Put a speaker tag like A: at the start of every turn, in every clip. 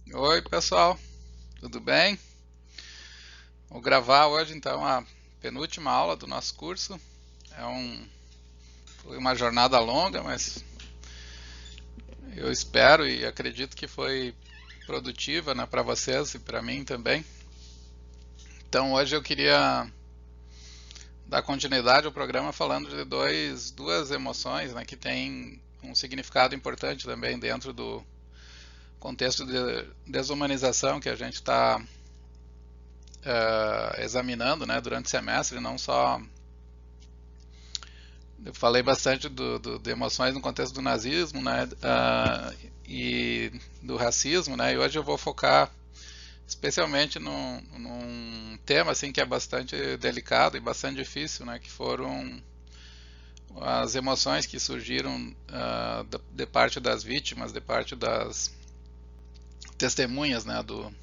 A: Oi, pessoal, tudo bem? Vou gravar hoje então a penúltima aula do nosso curso. É um, Foi uma jornada longa, mas eu espero e acredito que foi produtiva, né, para vocês e para mim também. Então hoje eu queria dar continuidade ao programa falando de duas emoções, né, que têm um significado importante também dentro do contexto de desumanização que a gente está examinando, né, durante o semestre, não só. Eu falei bastante de emoções no contexto do nazismo, né, e do racismo, né, e hoje eu vou focar especialmente num tema assim que é bastante delicado e bastante difícil, né, que foram as emoções que surgiram de parte das vítimas, de parte das testemunhas, né, do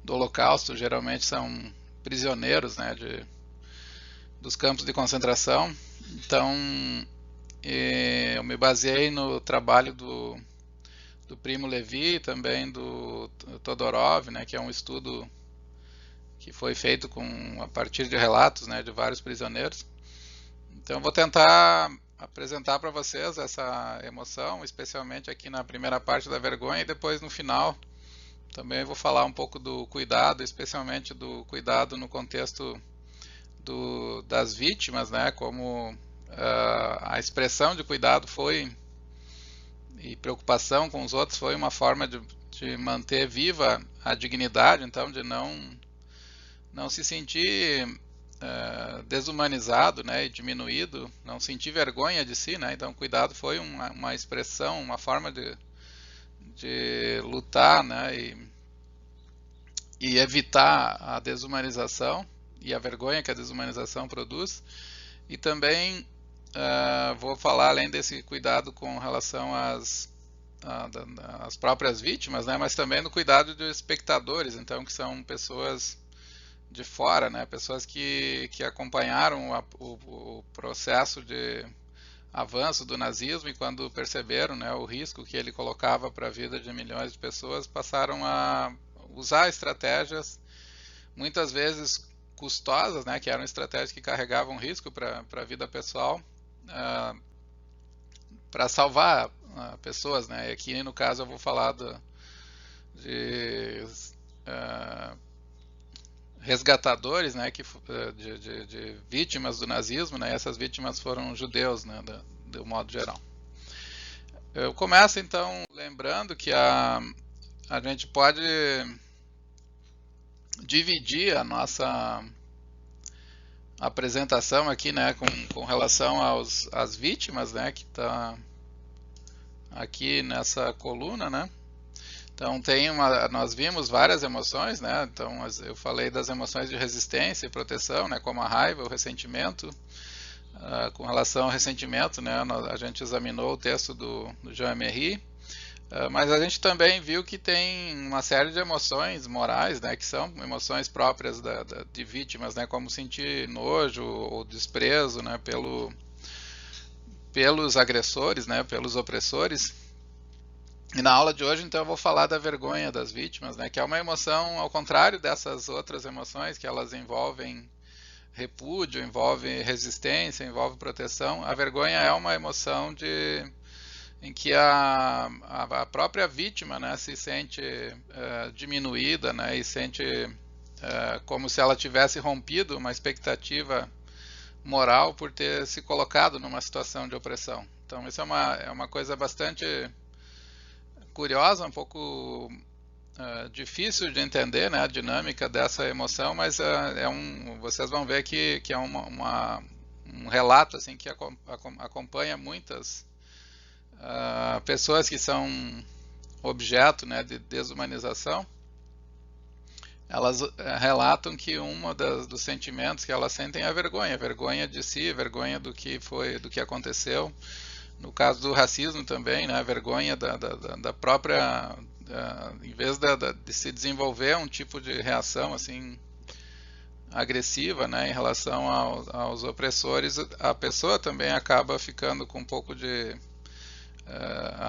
A: Holocausto. Geralmente são prisioneiros, né, dos campos de concentração. Então, eu me baseei no trabalho do Primo Levi e também do Todorov, né, que é um estudo que foi feito a partir de relatos, né, de vários prisioneiros. Então, eu vou tentar apresentar para vocês essa emoção, especialmente aqui na primeira parte da vergonha, e depois no final também vou falar um pouco do cuidado, especialmente do cuidado no contexto das vítimas, né, como a expressão de cuidado foi e preocupação com os outros foi uma forma de manter viva a dignidade, então de não se sentir desumanizado, né, e diminuído, não sentir vergonha de si, né, então cuidado foi uma expressão, uma forma de lutar, né, e evitar a desumanização e a vergonha que a desumanização produz. E também vou falar, além desse cuidado com relação às próprias vítimas, né, mas também no cuidado dos espectadores, então, que são pessoas de fora, né, pessoas que acompanharam o processo de avanço do nazismo e quando perceberam, né, o risco que ele colocava para a vida de milhões de pessoas, passaram a usar estratégias muitas vezes custosas, né, que eram estratégias que carregavam risco para a vida pessoal, para salvar pessoas, né? E aqui no caso eu vou falar de uh, resgatadores, né, de vítimas do nazismo, né? E essas vítimas foram judeus, né, do modo geral. Eu começo então lembrando que a gente pode dividir a nossa apresentação aqui, né, com relação às vítimas, né, que está aqui nessa coluna, né. Então nós vimos várias emoções, né. Então eu falei das emoções de resistência e proteção, né, como a raiva, o ressentimento. Com relação ao ressentimento, né, a gente examinou o texto do Jean Emery. Mas a gente também viu que tem uma série de emoções morais, né, que são emoções próprias de vítimas, né, como sentir nojo ou desprezo, né, pelos agressores, né, pelos opressores. E na aula de hoje, então, eu vou falar da vergonha das vítimas, né, que é uma emoção ao contrário dessas outras emoções, que elas envolvem repúdio, envolve resistência, envolve proteção. A vergonha é uma emoção em que a própria vítima, né, se sente diminuída, né, e sente como se ela tivesse rompido uma expectativa moral por ter se colocado numa situação de opressão. Então isso é uma coisa bastante curiosa, um pouco difícil de entender, né, a dinâmica dessa emoção, mas vocês vão ver que é um relato assim que acompanha muitas pessoas que são objeto, né, de desumanização. Elas relatam que dos sentimentos que elas sentem é a vergonha de si, a vergonha do que foi, do que aconteceu. No caso do racismo também, né, a vergonha da própria, em vez de se desenvolver um tipo de reação assim agressiva, né, em relação aos opressores, a pessoa também acaba ficando com um pouco de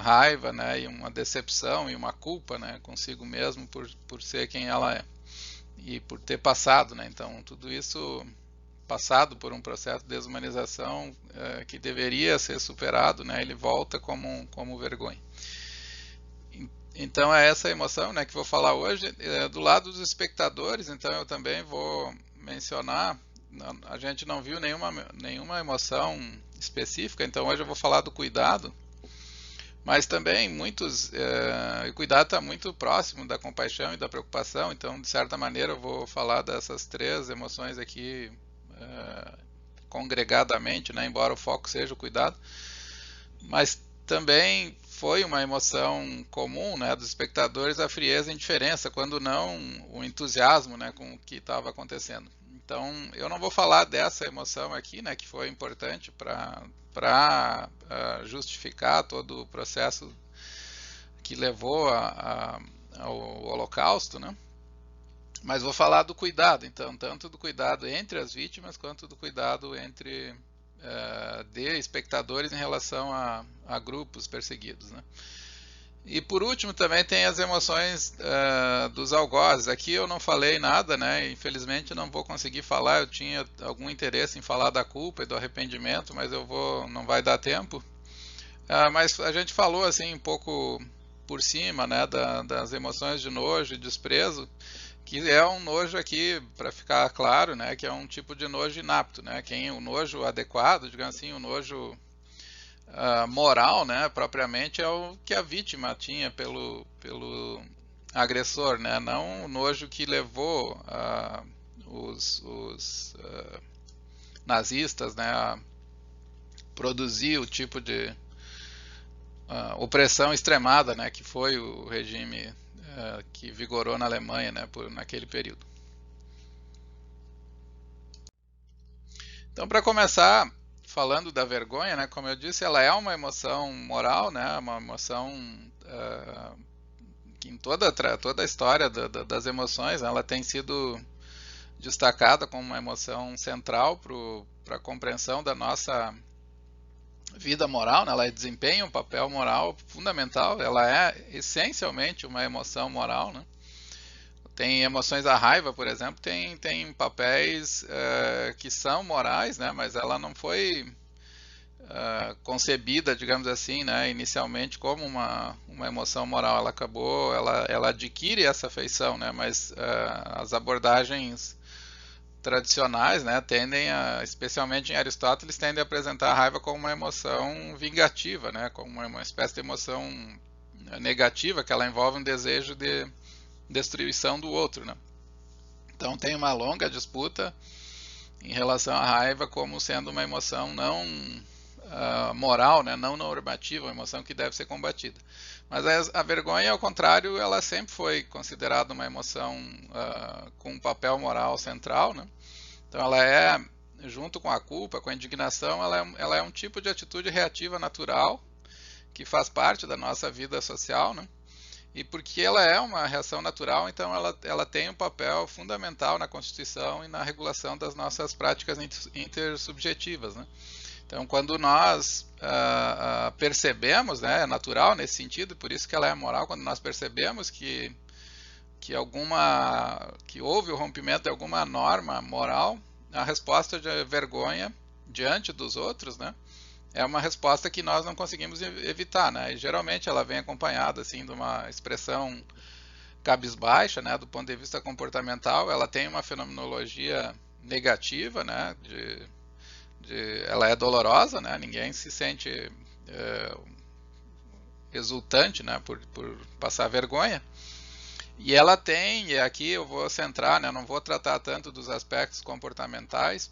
A: raiva, né, e uma decepção e uma culpa, né, consigo mesmo por ser quem ela é e por ter passado, né, então tudo isso passado por um processo de desumanização que deveria ser superado, né, ele volta como vergonha. Então é essa emoção, né, que vou falar hoje. Do lado dos espectadores, então eu também vou mencionar, a gente não viu nenhuma emoção específica, então hoje eu vou falar do cuidado, mas também o cuidado está muito próximo da compaixão e da preocupação, então de certa maneira eu vou falar dessas três emoções aqui congregadamente, né, embora o foco seja o cuidado, mas também foi uma emoção comum, né, dos espectadores a frieza e a indiferença, quando não o entusiasmo, né, com o que estava acontecendo. Então, eu não vou falar dessa emoção aqui, né, que foi importante para justificar todo o processo que levou ao Holocausto, né? Mas vou falar do cuidado, então, tanto do cuidado entre as vítimas quanto do cuidado entre de espectadores em relação a grupos perseguidos, né? E por último também tem as emoções dos algozes. Aqui eu não falei nada, né? Infelizmente não vou conseguir falar. Eu tinha algum interesse em falar da culpa e do arrependimento, mas não vai dar tempo. Mas a gente falou assim um pouco por cima, né, das emoções de nojo e desprezo, que é um nojo aqui, para ficar claro, né, que é um tipo de nojo inapto, né, o nojo adequado, digamos assim, o nojo moral, né, propriamente é o que a vítima tinha pelo agressor, né, não o nojo que levou os nazistas, né, a produzir o tipo de opressão extremada, né, que foi o regime que vigorou na Alemanha, né, naquele período. Então, para começar, falando da vergonha, né, como eu disse, ela é uma emoção moral, né, uma emoção que em toda a história das emoções, ela tem sido destacada como uma emoção central para a compreensão da nossa vida moral, né? Ela desempenha um papel moral fundamental, ela é essencialmente uma emoção moral, né? Tem emoções, a raiva, por exemplo, tem papéis que são morais, né? Mas ela não foi concebida, digamos assim, né? Inicialmente como uma emoção moral. Ela adquire essa feição, né? Mas as abordagens tradicionais, né, especialmente em Aristóteles, tendem a apresentar a raiva como uma emoção vingativa, né, como uma espécie de emoção negativa, que ela envolve um desejo de destruição do outro, né. Então tem uma longa disputa em relação à raiva como sendo uma emoção não moral, né, não normativa, uma emoção que deve ser combatida. Mas a vergonha, ao contrário, ela sempre foi considerada uma emoção com um papel moral central, né? Então ela é, junto com a culpa, com a indignação, ela é um tipo de atitude reativa natural que faz parte da nossa vida social, né? E porque ela é uma reação natural, então ela tem um papel fundamental na constituição e na regulação das nossas práticas intersubjetivas, né? Então, quando nós percebemos, né, é natural nesse sentido, por isso que ela é moral, quando nós percebemos que houve o rompimento de alguma norma moral, a resposta de vergonha diante dos outros, né, é uma resposta que nós não conseguimos evitar, né, e geralmente ela vem acompanhada assim de uma expressão cabisbaixa, né, do ponto de vista comportamental, ela tem uma fenomenologia negativa, né, ela é dolorosa, né, ninguém se sente exultante, né, por passar vergonha. E ela tem, e aqui eu vou centrar, né, não vou tratar tanto dos aspectos comportamentais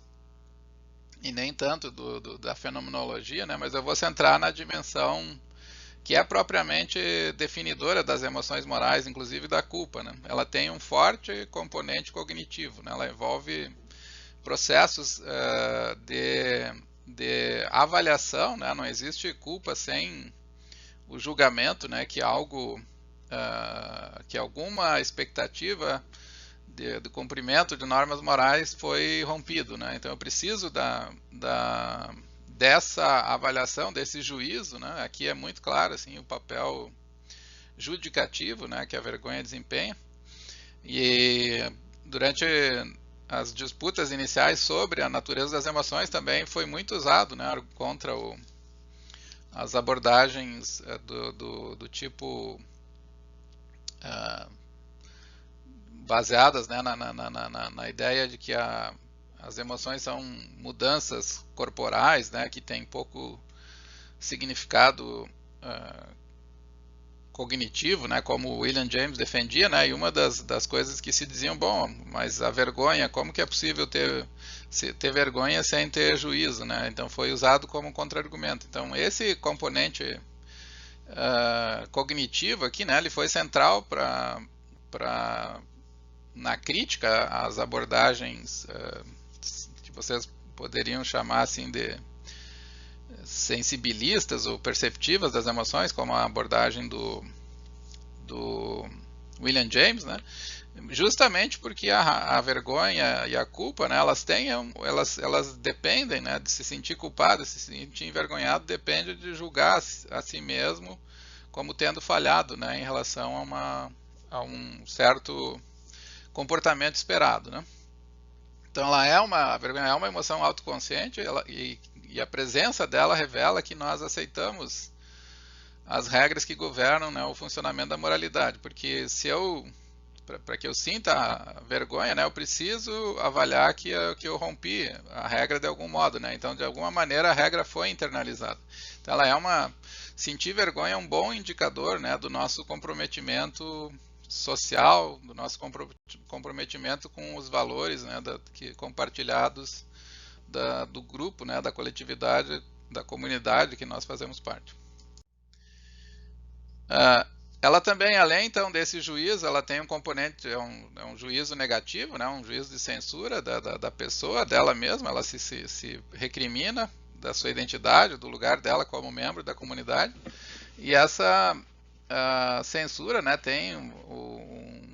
A: e nem tanto da fenomenologia, né, mas eu vou centrar na dimensão que é propriamente definidora das emoções morais, inclusive da culpa, né. Ela tem um forte componente cognitivo, né, ela envolve processos de avaliação, né? Não existe culpa sem o julgamento, né? Que alguma expectativa de cumprimento de normas morais foi rompido, né? Então eu preciso dessa avaliação, desse juízo, né, aqui é muito claro assim, o papel judicativo, né, que a vergonha desempenha. E durante as disputas iniciais sobre a natureza das emoções também foi muito usado, né, contra as abordagens do tipo baseadas, né, na ideia de que as emoções são mudanças corporais, né, que tem pouco significado cognitivo, né, como o William James defendia, né, e uma das coisas que se diziam, bom, mas a vergonha, como que é possível ter vergonha sem ter juízo, né? Então foi usado como um contra-argumento. Então esse componente cognitivo aqui, né, ele foi central na crítica às abordagens que vocês poderiam chamar assim de sensibilistas ou perceptivas das emoções, como a abordagem do William James, né? Justamente porque a vergonha e a culpa, né, elas dependem, né, de se sentir culpado, de se sentir envergonhado, depende de julgar a si mesmo como tendo falhado, né, em relação a um certo comportamento esperado, né? Então a vergonha é uma emoção autoconsciente e a presença dela revela que nós aceitamos as regras que governam, né, o funcionamento da moralidade, porque para que eu sinta a vergonha, né, eu preciso avaliar que eu rompi a regra de algum modo, né? Então, de alguma maneira, a regra foi internalizada. Então, sentir vergonha é um bom indicador, né, do nosso comprometimento social, do nosso comprometimento com os valores, né, compartilhados do grupo, né, da coletividade, da comunidade que nós fazemos parte. Ela também, além então desse juízo, ela tem um componente, é um juízo negativo, né, um juízo de censura da pessoa, dela mesma, ela se recrimina da sua identidade, do lugar dela como membro da comunidade, e essa censura, né, tem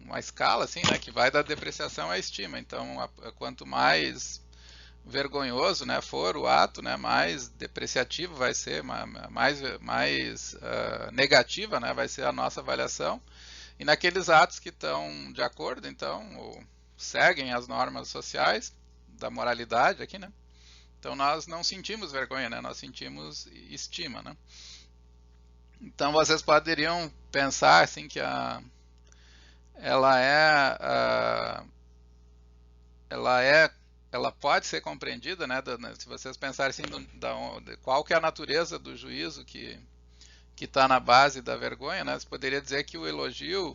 A: uma escala assim, né, que vai da depreciação à estima. Então, quanto mais vergonhoso, né, for o ato, né, mais depreciativo vai ser, mais negativa, né, vai ser a nossa avaliação. E naqueles atos que estão de acordo, então, seguem as normas sociais da moralidade aqui, né? Então nós não sentimos vergonha, né? Nós sentimos estima, né? Então vocês poderiam pensar assim que ela pode ser compreendida, né? Se vocês pensarem assim, qual que é a natureza do juízo que está na base da vergonha, né? Você poderia dizer que o elogio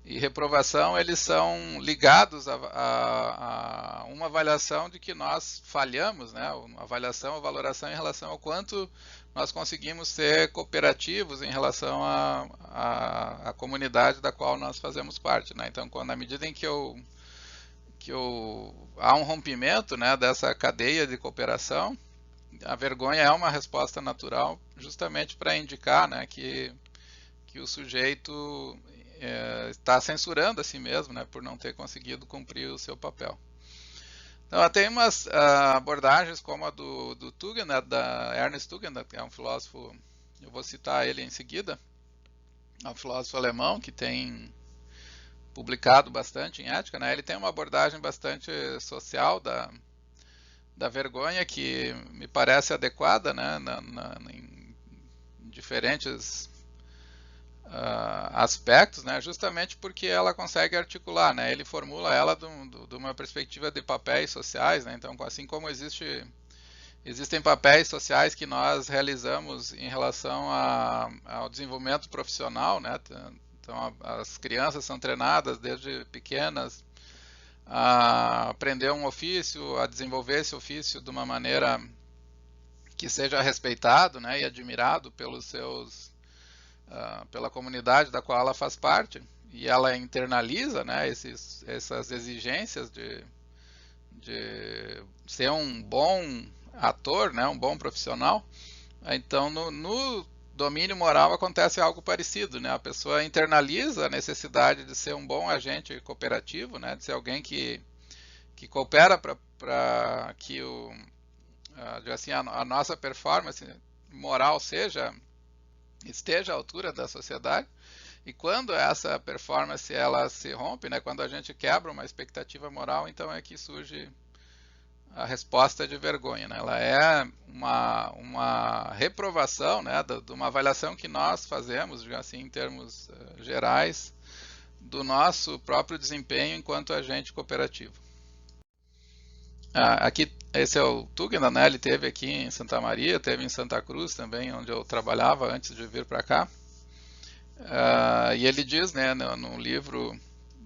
A: e reprovação eles são ligados a uma avaliação de que nós falhamos, né? Uma avaliação ou valoração em relação ao quanto nós conseguimos ser cooperativos em relação à comunidade da qual nós fazemos parte, né? Então, na medida em que há um rompimento, né, dessa cadeia de cooperação, a vergonha é uma resposta natural justamente para indicar, né, que o sujeito está censurando a si mesmo, né, por não ter conseguido cumprir o seu papel. Então, tem umas abordagens como a do Tugendhat, da Ernest Tugendhat, que é um filósofo, eu vou citar ele em seguida, é um filósofo alemão que tem publicado bastante em ética, né? Ele tem uma abordagem bastante social da vergonha que me parece adequada, né, em diferentes aspectos, né, justamente porque ela consegue articular, né, ele formula ela de uma perspectiva de papéis sociais, né, então assim como existem papéis sociais que nós realizamos em relação ao desenvolvimento profissional, né, então as crianças são treinadas desde pequenas a aprender um ofício, a desenvolver esse ofício de uma maneira que seja respeitado, né, e admirado pela comunidade da qual ela faz parte, e ela internaliza, né, essas exigências de ser um bom ator, né, um bom profissional. Então, no domínio moral acontece algo parecido, né? A pessoa internaliza a necessidade de ser um bom agente cooperativo, né? De ser alguém que coopera para que assim, a nossa performance moral esteja à altura da sociedade. E quando essa performance ela se rompe, né, quando a gente quebra uma expectativa moral, então é que surge a resposta de vergonha, né? Ela é uma reprovação, né, de uma avaliação que nós fazemos, digamos assim, em termos gerais, do nosso próprio desempenho enquanto agente cooperativo. Aqui, esse é o Tugna, né? Ele teve aqui em Santa Maria, teve em Santa Cruz também, onde eu trabalhava antes de vir para cá. E ele diz, né, no livro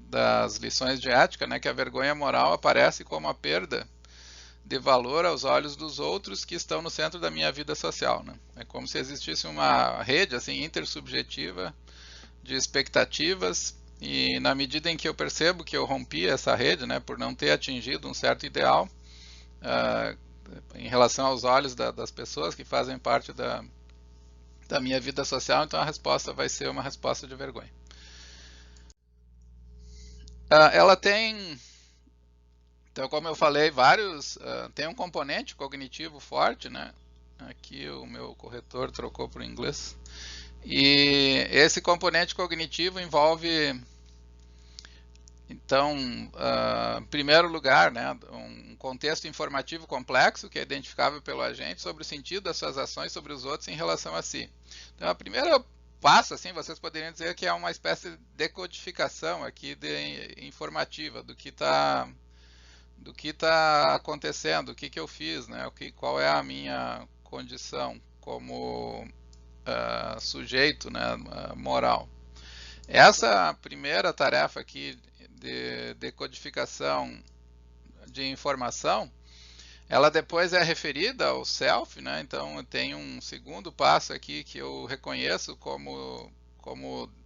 A: das lições de ética, né, que a vergonha moral aparece como a perda de valor aos olhos dos outros que estão no centro da minha vida social, né? É como se existisse uma rede assim intersubjetiva de expectativas, e na medida em que eu percebo que eu rompi essa rede, né, por não ter atingido um certo ideal em relação aos olhos das pessoas que fazem parte da minha vida social, então a resposta vai ser uma resposta de vergonha. Ela tem, então, como eu falei, tem um componente cognitivo forte, né? Aqui o meu corretor trocou para o inglês. E esse componente cognitivo envolve, então, em primeiro lugar, né, um contexto informativo complexo que é identificável pelo agente sobre o sentido das suas ações sobre os outros em relação a si. Então, a primeira passo, assim, vocês poderiam dizer que é uma espécie de decodificação aqui informativa do que está acontecendo, o que eu fiz, né? Qual é a minha condição como sujeito, né, moral. Essa primeira tarefa aqui de decodificação de informação, ela depois é referida ao self, né? Então tem um segundo passo aqui que eu reconheço como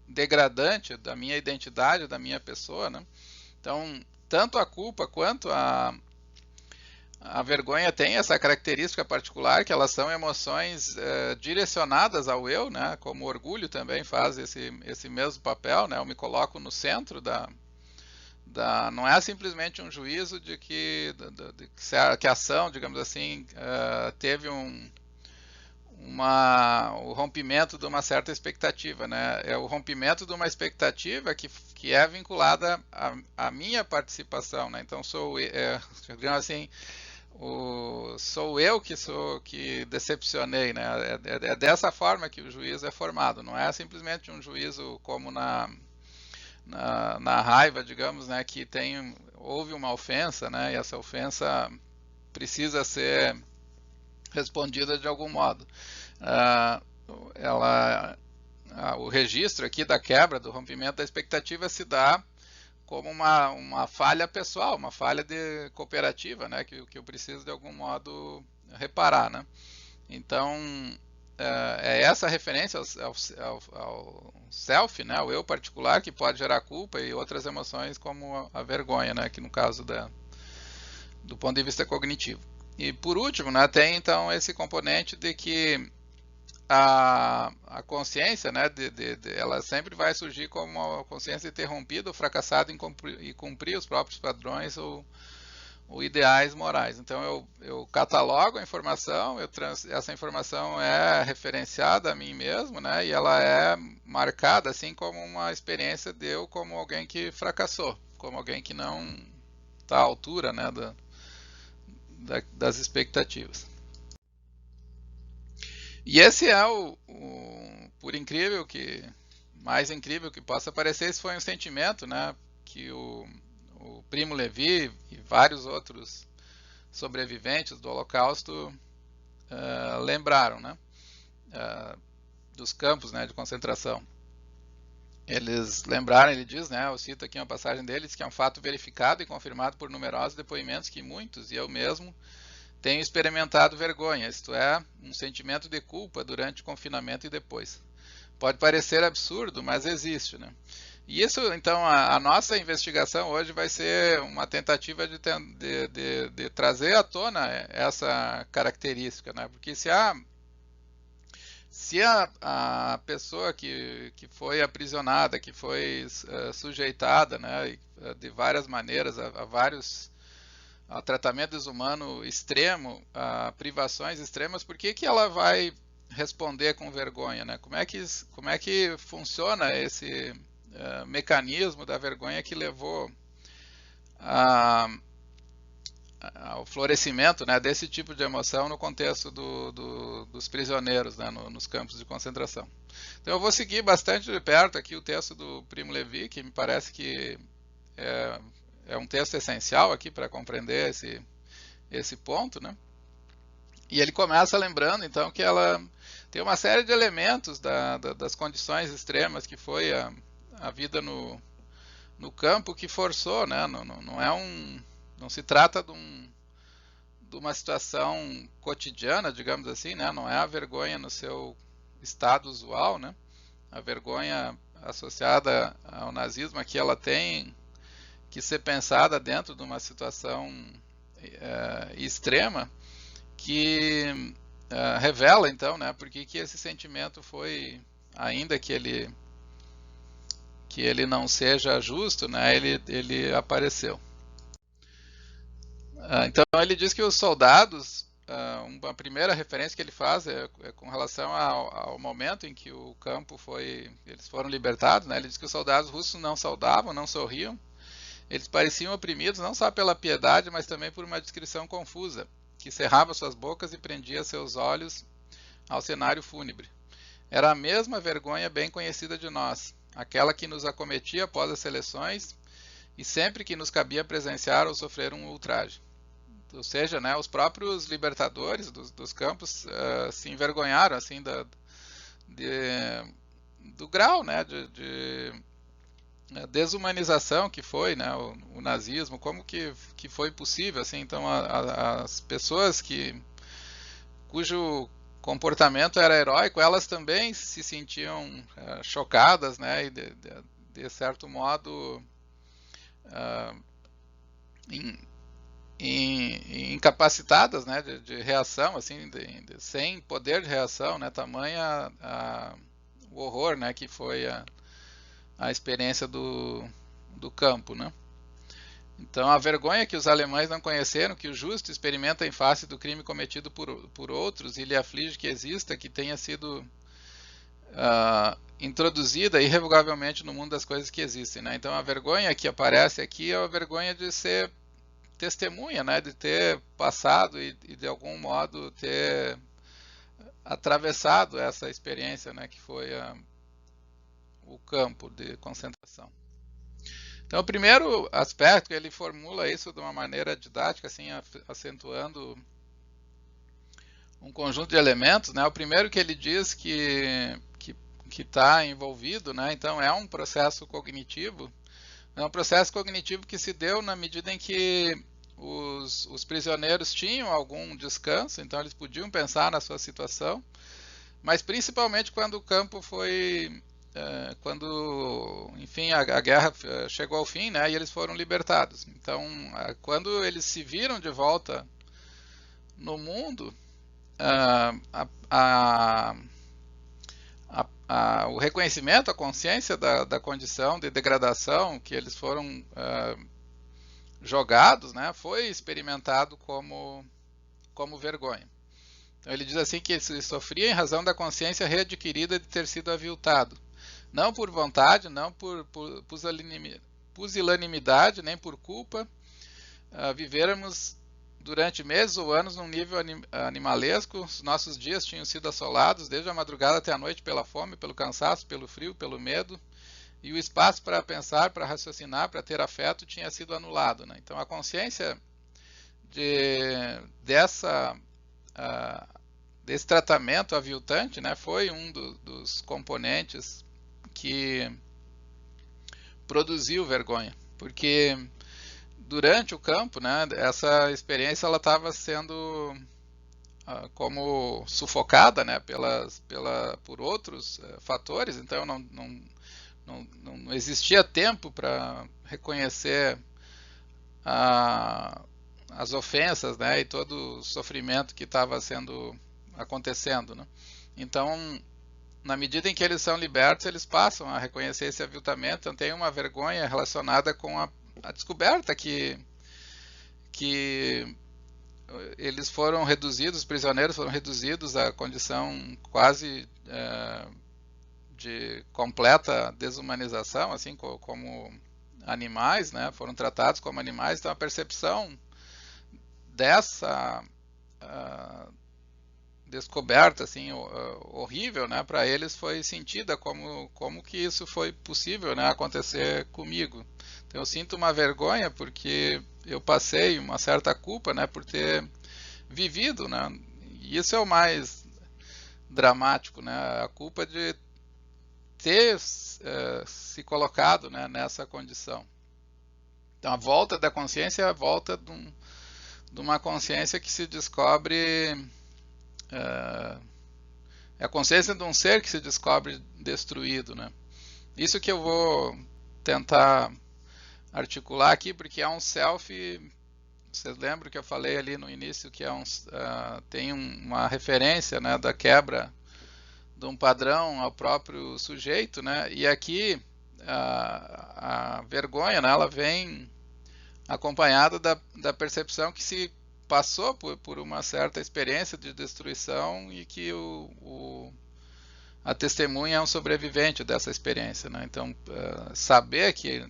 A: degradante da minha identidade, da minha pessoa, né? Então, tanto a culpa quanto a vergonha tem essa característica particular, que elas são emoções direcionadas ao eu, né? Como o orgulho também faz esse mesmo papel, né? Eu me coloco no centro não é simplesmente um juízo de que a ação, digamos assim, teve o rompimento de uma certa expectativa, né? É o rompimento de uma expectativa que é vinculada à minha participação, né? Então digamos assim, sou eu que decepcionei, né? É dessa forma que o juízo é formado, não é simplesmente um juízo como na raiva, digamos, né, que houve uma ofensa, né, e essa ofensa precisa ser respondida de algum modo. O registro aqui da quebra, do rompimento da expectativa se dá como uma falha pessoal, uma falha cooperativa, né, que eu preciso de algum modo reparar, né. Então, é essa referência ao self, né, ao eu particular, que pode gerar culpa e outras emoções como a vergonha, né, que no caso do ponto de vista cognitivo. E por último, né, tem então esse componente de que a consciência, né, ela sempre vai surgir como a consciência de ter rompido ou fracassado em cumprir os próprios padrões ou ideais morais. Então eu catalogo a informação, essa informação é referenciada a mim mesmo, né, e ela é marcada assim como uma experiência de eu como alguém que fracassou, como alguém que não está à altura, né, das expectativas. E esse é por mais incrível que possa parecer, esse foi um sentimento, né, que o Primo Levi e vários outros sobreviventes do Holocausto lembraram, né, dos campos, né, de concentração. Eles lembraram, ele diz, né, eu cito aqui uma passagem deles, que é um fato verificado e confirmado por numerosos depoimentos que muitos, e eu mesmo, tenho experimentado vergonha, isto é, um sentimento de culpa durante o confinamento e depois. Pode parecer absurdo, mas existe, né? E isso, então, a nossa investigação hoje vai ser uma tentativa de trazer à tona essa característica, né? Porque se a pessoa que foi aprisionada, que foi sujeitada, né, de várias maneiras a vários a tratamento desumano extremo, a privações extremas, por que que ela vai responder com vergonha, né? Como é que funciona esse mecanismo da vergonha que levou a, ao florescimento, né, desse tipo de emoção no contexto dos prisioneiros, né, nos campos de concentração. Então eu vou seguir bastante de perto aqui o texto do Primo Levi, que me parece que é um texto essencial aqui para compreender esse ponto, né? E ele começa lembrando, então, que ela tem uma série de elementos das condições extremas que foi a vida no campo que forçou, né? Não se trata de uma situação cotidiana, digamos assim, né? Não é a vergonha no seu estado usual, né? A vergonha associada ao nazismo aqui, ela tem que ser pensada dentro de uma situação extrema que revela, então, né, porque que esse sentimento foi, ainda que ele não seja justo, né, ele apareceu. Então ele diz que os soldados, uma primeira referência que ele faz é com relação ao momento em que o campo eles foram libertados, né, ele diz que os soldados russos não saudavam, não sorriam, eles pareciam oprimidos não só pela piedade, mas também por uma descrição confusa, que cerrava suas bocas e prendia seus olhos ao cenário fúnebre. Era a mesma vergonha bem conhecida de nós, aquela que nos acometia após as seleções e sempre que nos cabia presenciar ou sofrer um ultraje. Ou seja, né, os próprios libertadores dos campos se envergonharam assim do grau, né, de desumanização que foi, né, o nazismo, como que foi possível, assim. Então as pessoas cujo comportamento era heróico, elas também se sentiam chocadas, né, e de certo modo incapacitadas, né, de reação, assim, sem poder de reação, né, tamanha o horror, né, que foi a experiência do campo, né? Então a vergonha que os alemães não conheceram, que o justo experimenta em face do crime cometido por outros e lhe aflige que exista, que tenha sido introduzida irrevogavelmente no mundo das coisas que existem, né? Então a vergonha que aparece aqui é a vergonha de ser testemunha, né? De ter passado e de algum modo ter atravessado essa experiência, né? Que foi o campo de concentração. Então, o primeiro aspecto, ele formula isso de uma maneira didática, assim, acentuando um conjunto de elementos, né? O primeiro que ele diz que está envolvido, né? Então, é um processo cognitivo, é um processo cognitivo que se deu na medida em que os prisioneiros tinham algum descanso, então eles podiam pensar na sua situação, mas principalmente quando o campo foi quando, enfim, a guerra chegou ao fim, né, e eles foram libertados. Então, quando eles se viram de volta no mundo, o reconhecimento, a consciência da condição de degradação que eles foram jogados, né, foi experimentado como vergonha. Então ele diz assim que ele sofria em razão da consciência readquirida de ter sido aviltado. Não por vontade, não por pusilanimidade, nem por culpa. Vivéramos durante meses ou anos num nível animalesco. Os nossos dias tinham sido assolados desde a madrugada até a noite pela fome, pelo cansaço, pelo frio, pelo medo. E o espaço para pensar, para raciocinar, para ter afeto tinha sido anulado, né? Então a consciência desse tratamento aviltante, né, foi um dos componentes que produziu vergonha, porque durante o campo, né, essa experiência ela estava sendo como sufocada, né, por outros fatores, então não existia tempo para reconhecer as ofensas, né, e todo o sofrimento que estava acontecendo, né? Então, na medida em que eles são libertos, eles passam a reconhecer esse aviltamento. Então tem uma vergonha relacionada com a descoberta que que eles foram reduzidos, os prisioneiros foram reduzidos à condição quase de completa desumanização, assim como animais, né? Foram tratados como animais. Então a percepção dessa descoberta assim horrível, né, para eles foi sentida como que isso foi possível, né, acontecer comigo. Então eu sinto uma vergonha porque eu passei uma certa culpa, né, por ter vivido, né, e isso é o mais dramático, né, a culpa de ter se colocado, né, nessa condição. Então a volta da consciência é a volta de uma consciência que se descobre, é a consciência de um ser que se descobre destruído, né? Isso que eu vou tentar articular aqui, porque é um self. Vocês lembram que eu falei ali no início que tem uma referência, né, da quebra de um padrão ao próprio sujeito, né? E aqui a vergonha, né, ela vem acompanhada da percepção que se passou por uma certa experiência de destruição e que a testemunha é um sobrevivente dessa experiência, né? Então, saber que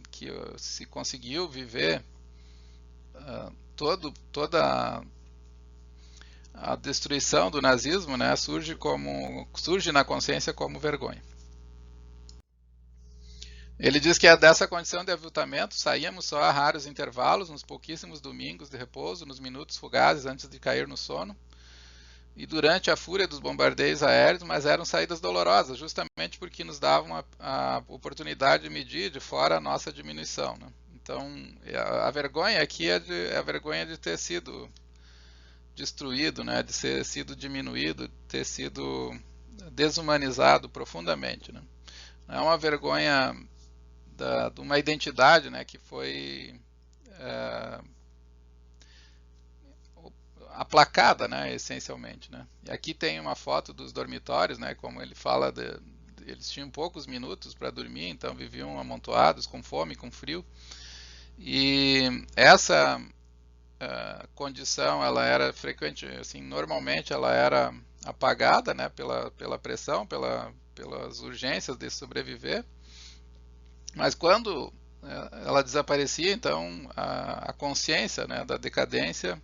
A: se conseguiu viver toda a destruição do nazismo, né, surge na consciência como vergonha. Ele diz que dessa condição de aviltamento saíamos só a raros intervalos, nos pouquíssimos domingos de repouso, nos minutos fugazes antes de cair no sono, e durante a fúria dos bombardeios aéreos, mas eram saídas dolorosas, justamente porque nos davam a oportunidade de medir de fora a nossa diminuição, né? Então, a vergonha aqui é a vergonha de ter sido destruído, né? De ter sido diminuído, de ter sido desumanizado profundamente, né? Não é uma vergonha de uma identidade, né, que foi aplacada, né, essencialmente, né. E aqui tem uma foto dos dormitórios, né, como ele fala, eles tinham poucos minutos para dormir, então viviam amontoados, com fome, com frio. E essa condição, ela era frequente, assim, normalmente ela era apagada, né, pela pressão, pelas urgências de sobreviver. Mas quando ela desaparecia, então a consciência, né, da decadência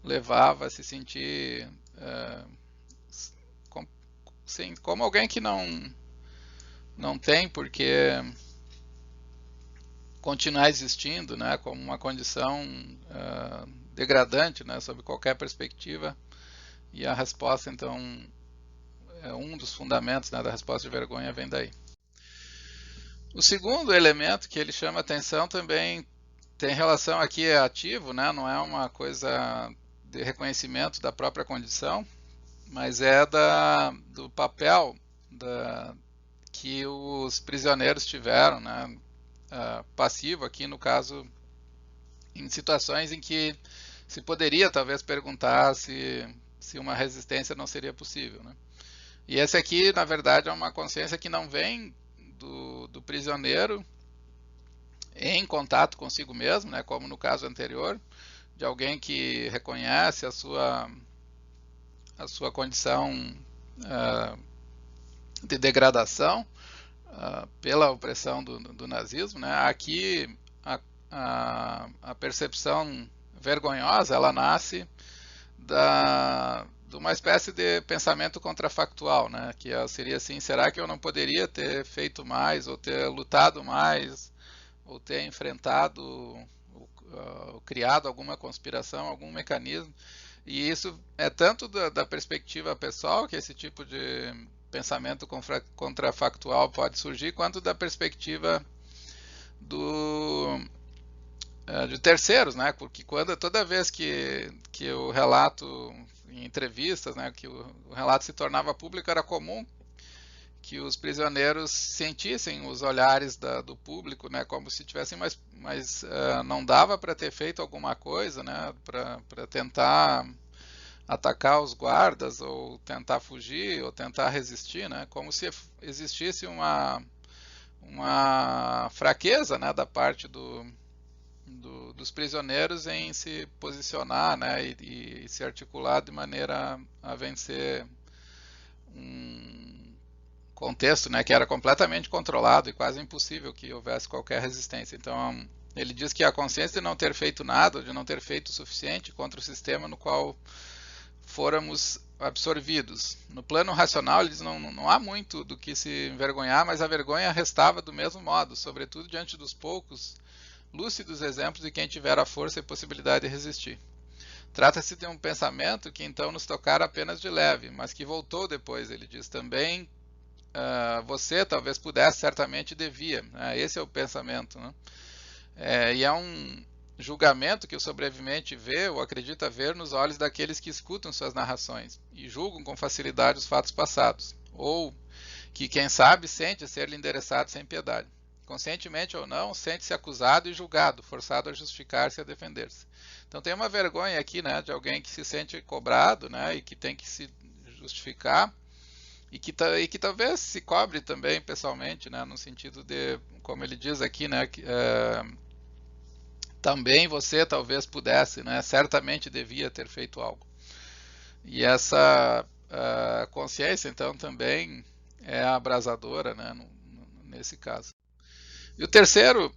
A: levava a se sentir como alguém que não tem por que continuar existindo, né, como uma condição degradante, né, sob qualquer perspectiva. E a resposta, então, um dos fundamentos, né, da resposta de vergonha vem daí. O segundo elemento que ele chama atenção também tem relação aqui, é ativo, né? Não é uma coisa de reconhecimento da própria condição, mas é do papel que os prisioneiros tiveram, né? Passivo aqui, no caso, em situações em que se poderia talvez perguntar se uma resistência não seria possível, né? E esse aqui, na verdade, é uma consciência que não vem do prisioneiro em contato consigo mesmo, né, como no caso anterior, de alguém que reconhece a sua condição de degradação pela opressão do nazismo, né. Aqui a percepção vergonhosa, ela nasce de uma espécie de pensamento contrafactual, né? Que seria assim: será que eu não poderia ter feito mais, ou ter lutado mais, ou ter enfrentado, ou criado alguma conspiração, algum mecanismo? E isso é tanto da perspectiva pessoal, que esse tipo de pensamento contrafactual pode surgir, quanto da perspectiva de terceiros, né? Porque toda vez que eu relato em entrevistas, né, que o relato se tornava público, era comum que os prisioneiros sentissem os olhares do público, né, como se tivessem, mas não dava para ter feito alguma coisa, né, para tentar atacar os guardas, ou tentar fugir, ou tentar resistir, né, como se existisse uma fraqueza, né, da parte dos prisioneiros em se posicionar, né, e se articular de maneira a vencer um contexto, né, que era completamente controlado e quase impossível que houvesse qualquer resistência. Então, ele diz que a consciência de não ter feito nada, de não ter feito o suficiente contra o sistema no qual fôramos absorvidos. No plano racional, ele diz que não há muito do que se envergonhar, mas a vergonha restava do mesmo modo, sobretudo diante dos poucos lúcidos exemplos de quem tivera a força e possibilidade de resistir. Trata-se de um pensamento que então nos tocara apenas de leve, mas que voltou depois, ele diz também. Você talvez pudesse, certamente devia. Esse é o pensamento, né? E é um julgamento que o sobrevivente vê ou acredita ver nos olhos daqueles que escutam suas narrações e julgam com facilidade os fatos passados, ou que, quem sabe, sente ser-lhe endereçado sem piedade. Conscientemente ou não, sente-se acusado e julgado, forçado a justificar-se e a defender-se. Então tem uma vergonha aqui, né, de alguém que se sente cobrado, né, e que tem que se justificar, e que talvez se cobre também pessoalmente, né, no sentido de, como ele diz aqui, né, que, também você talvez pudesse, né, certamente devia ter feito algo. E essa consciência, então, também é abrasadora, né, nesse caso. E o terceiro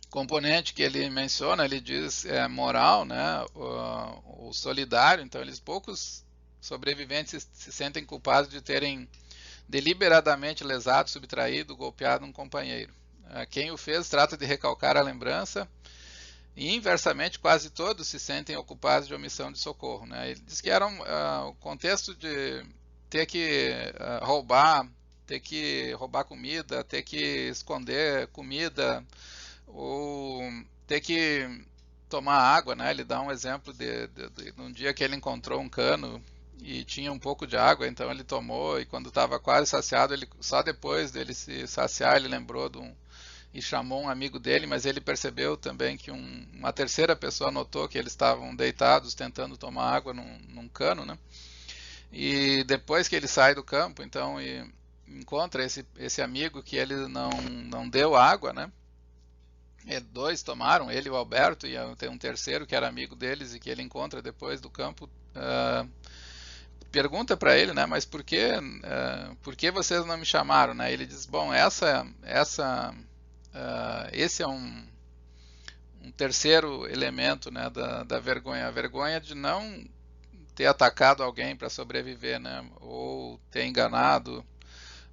A: componente que ele menciona, ele diz moral, né, o solidário. Então, poucos sobreviventes se sentem culpados de terem deliberadamente lesado, subtraído, golpeado um companheiro. Quem o fez trata de recalcar a lembrança e, inversamente, quase todos se sentem ocupados de omissão de socorro, né? Ele diz que era o contexto de ter que roubar comida, ter que esconder comida, ou ter que tomar água, né? Ele dá um exemplo de um dia que ele encontrou um cano e tinha um pouco de água, então ele tomou, e quando estava quase saciado, só depois dele se saciar, ele lembrou e chamou um amigo dele, mas ele percebeu também que uma terceira pessoa notou que eles estavam deitados tentando tomar água num cano, né? E depois que ele sai do campo, então, e encontra esse amigo que ele não deu água, né? Dois tomaram, ele e o Alberto, e tem um terceiro que era amigo deles e que ele encontra depois do campo. Pergunta para ele, né, mas por que vocês não me chamaram, né? Ele diz, bom, esse é um terceiro elemento, né, da vergonha, a vergonha de não ter atacado alguém para sobreviver, né, ou ter enganado,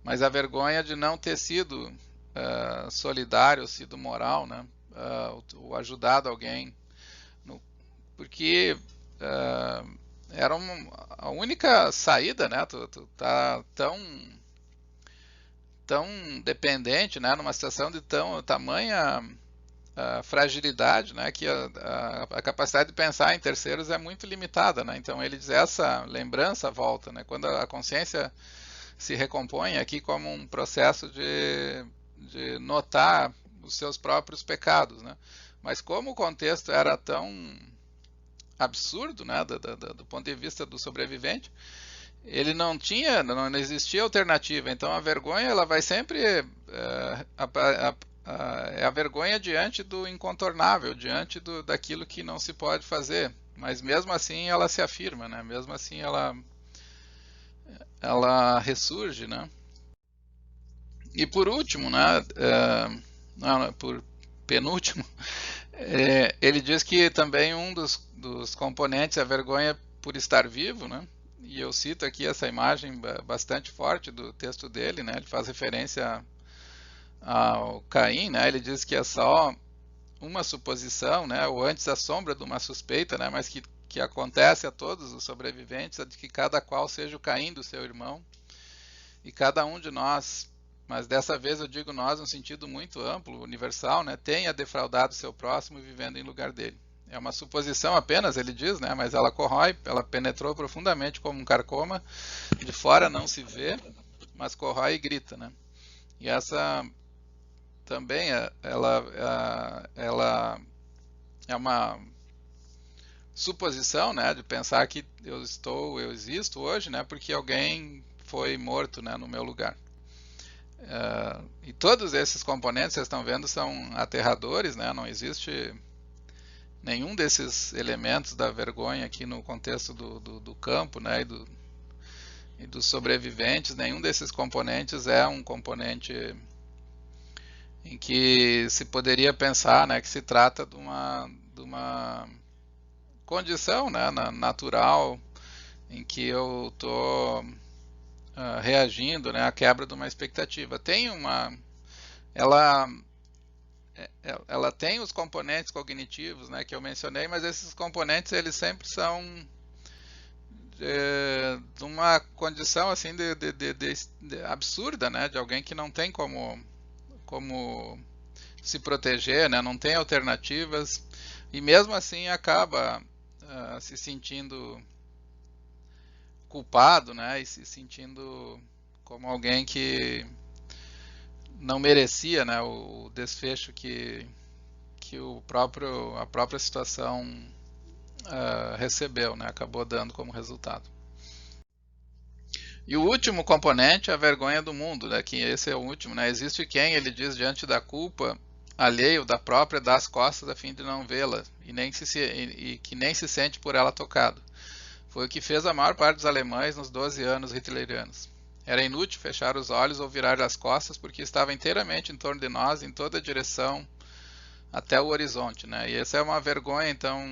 A: mas a vergonha de não ter sido solidário, sido moral, né, ou ajudado alguém, porque era a única saída, né? Tu tá tão dependente, né? Numa situação de tamanha fragilidade, né? Que a capacidade de pensar em terceiros é muito limitada, né? Então ele diz, essa lembrança volta, né? Quando a consciência se recompõe aqui como um processo de notar os seus próprios pecados, né? Mas como o contexto era tão absurdo, né, do ponto de vista do sobrevivente, ele não existia alternativa. Então a vergonha, ela vai sempre é a vergonha diante do incontornável, diante daquilo que não se pode fazer. Mas mesmo assim ela se afirma, né? Mesmo assim ela ressurge, né? E por último, né, por penúltimo, ele diz que também um dos componentes é a vergonha por estar vivo, né? E eu cito aqui essa imagem bastante forte do texto dele, né? Ele faz referência ao Caim, né? Ele diz que é só uma suposição, né? Ou antes a sombra de uma suspeita, né? Mas que acontece a todos os sobreviventes, de que cada qual seja o Caim do seu irmão, e cada um de nós, mas dessa vez eu digo nós no sentido muito amplo, universal, né, tenha defraudado seu próximo vivendo em lugar dele. É uma suposição apenas, ele diz, né, mas ela corrói, ela penetrou profundamente como um carcoma, de fora não se vê, mas corrói e grita, né. E essa também, ela é uma suposição, né, de pensar que eu existo hoje, né, porque alguém foi morto, né, no meu lugar. E todos esses componentes, vocês estão vendo, são aterradores, né? Não existe nenhum desses elementos da vergonha aqui no contexto do campo, né? E dos sobreviventes, nenhum desses componentes é um componente em que se poderia pensar, né, que se trata de uma condição, né, natural em que eu estou reagindo, né, à quebra de uma expectativa. Ela, ela tem os componentes cognitivos, né, que eu mencionei, mas esses componentes eles sempre são de uma condição assim de absurda, né, de alguém que não tem como se proteger, né, não tem alternativas e mesmo assim acaba se sentindo culpado, né, e se sentindo como alguém que não merecia, né, o desfecho que a própria situação recebeu, né, acabou dando como resultado. E o último componente é a vergonha do mundo, né, que esse é o último, né, existe quem, ele diz, diante da culpa alheio da própria, dá as costas a fim de não vê-la e que nem se sente por ela tocado. Foi o que fez a maior parte dos alemães nos 12 anos hitlerianos. Era inútil fechar os olhos ou virar as costas porque estava inteiramente em torno de nós, em toda a direção até o horizonte, né? E essa é uma vergonha, então,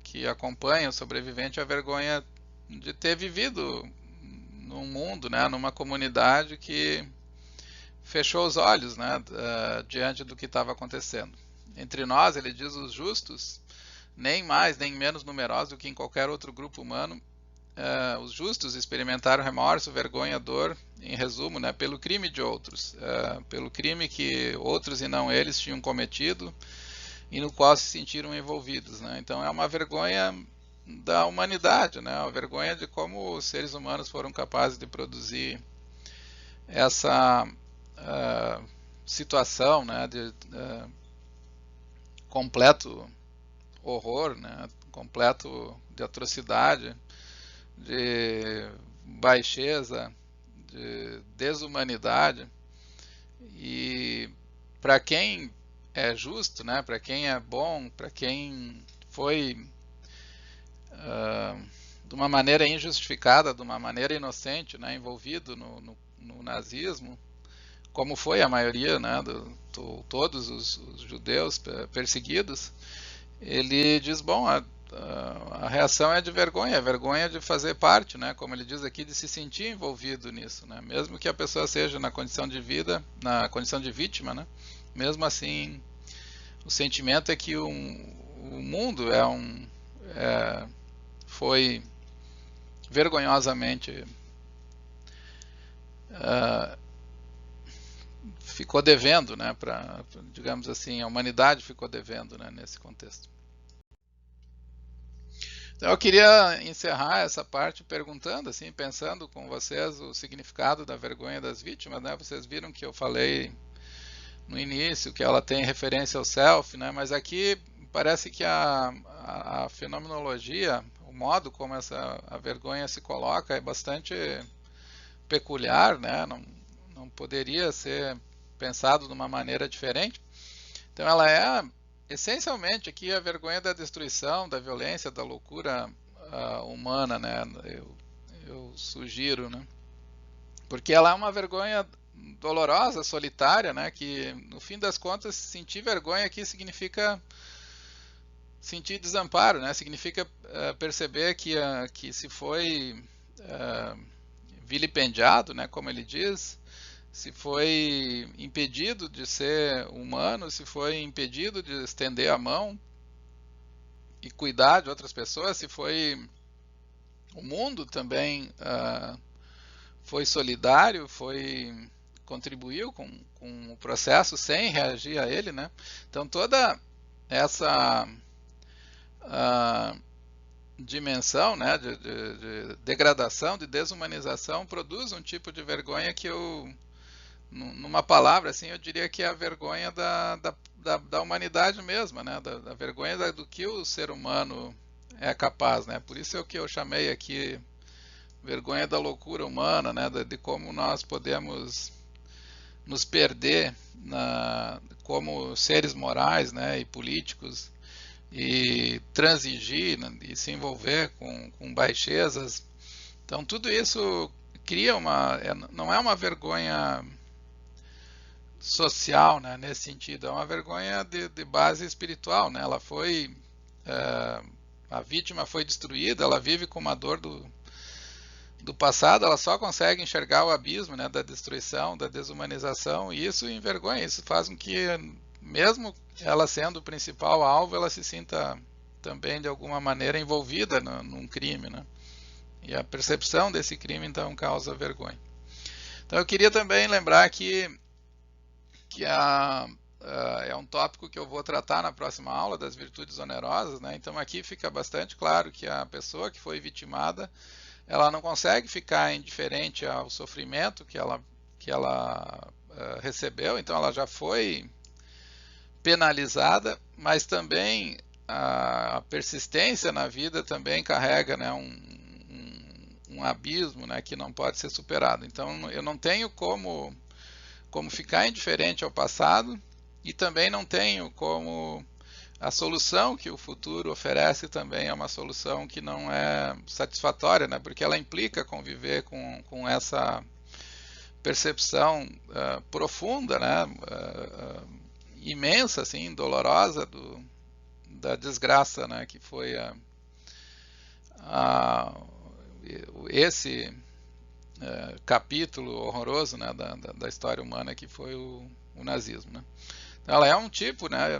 A: que acompanha o sobrevivente, a vergonha de ter vivido num mundo, né, numa comunidade que fechou os olhos, né, diante do que estava acontecendo. Entre nós, ele diz, os justos, nem mais nem menos numerosos do que em qualquer outro grupo humano, os justos experimentaram remorso, vergonha, dor, em resumo, né, pelo crime de outros, pelo crime que outros e não eles tinham cometido e no qual se sentiram envolvidos, né? Então é uma vergonha da humanidade, né? Uma vergonha de como os seres humanos foram capazes de produzir essa situação, né, de completo horror, né, completo de atrocidade, de baixeza, de desumanidade. E para quem é justo, né, para quem é bom, para quem foi de uma maneira injustificada, de uma maneira inocente, né, envolvido no nazismo, como foi a maioria, né, todos os judeus perseguidos, ele diz, bom, a reação é de vergonha, a vergonha de fazer parte, né, como ele diz aqui, de se sentir envolvido nisso, né, mesmo que a pessoa seja na condição de vida, na condição de vítima, né, mesmo assim, o sentimento é que o mundo foi vergonhosamente ficou devendo, né, digamos assim, a humanidade ficou devendo, né, nesse contexto. Então eu queria encerrar essa parte perguntando, assim, pensando com vocês o significado da vergonha das vítimas, né? Vocês viram que eu falei no início que ela tem referência ao self, né? Mas aqui parece que a fenomenologia, o modo como a vergonha se coloca é bastante peculiar, né? Não poderia ser pensado de uma maneira diferente. Então ela é essencialmente aqui a vergonha da destruição, da violência, da loucura humana, né? Eu sugiro, né? Porque ela é uma vergonha dolorosa, solitária, né? Que no fim das contas sentir vergonha aqui significa sentir desamparo, né? Significa perceber que se foi vilipendiado, né? Como ele diz, se foi impedido de ser humano, se foi impedido de estender a mão e cuidar de outras pessoas, se foi o mundo também foi solidário, contribuiu com o processo sem reagir a ele, né? Então toda essa dimensão, né, de degradação, de desumanização produz um tipo de vergonha que numa palavra, assim, eu diria que é a vergonha da humanidade mesma, né? Da vergonha do que o ser humano é capaz, né? Por isso é o que eu chamei aqui vergonha da loucura humana, né? De como nós podemos nos perder como seres morais, né, e políticos, e transigir, né, e se envolver com baixezas. Então tudo isso cria não é uma vergonha social, né, nesse sentido, é uma vergonha de base espiritual, né? Ela foi a vítima foi destruída, ela vive com uma dor do passado, ela só consegue enxergar o abismo, né, da destruição, da desumanização, e isso envergonha, isso faz com que, mesmo ela sendo o principal alvo, ela se sinta também de alguma maneira envolvida num crime, né? E a percepção desse crime então causa vergonha. Então eu queria também lembrar que é um tópico que eu vou tratar na próxima aula, das virtudes onerosas, né? Então aqui fica bastante claro que a pessoa que foi vitimada, ela não consegue ficar indiferente ao sofrimento que ela recebeu, então ela já foi penalizada, mas também a persistência na vida também carrega, né, um abismo, né, que não pode ser superado. Então eu não tenho como ficar indiferente ao passado, e também não tenho como a solução que o futuro oferece também é uma solução que não é satisfatória, né, porque ela implica conviver com essa percepção profunda, né, imensa, assim, dolorosa da desgraça, né, que foi esse capítulo horroroso, né, da história humana que foi o nazismo, né. Ela é um tipo, né,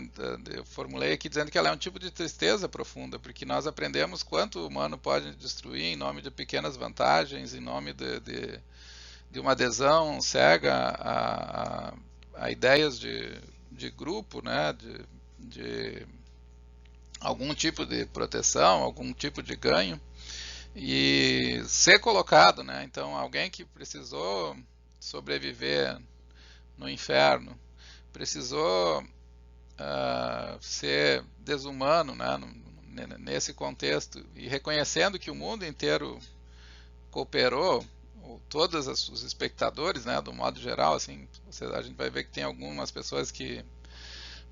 A: eu formulei aqui dizendo que ela é um tipo de tristeza profunda, porque nós aprendemos quanto o humano pode destruir em nome de pequenas vantagens, em nome de uma adesão cega a ideias de grupo, né, de algum tipo de proteção, algum tipo de ganho, e ser colocado, né, então alguém que precisou sobreviver no inferno, precisou ser desumano, né, nesse contexto, e reconhecendo que o mundo inteiro cooperou, todos os espectadores, né, do modo geral, assim, a gente vai ver que tem algumas pessoas que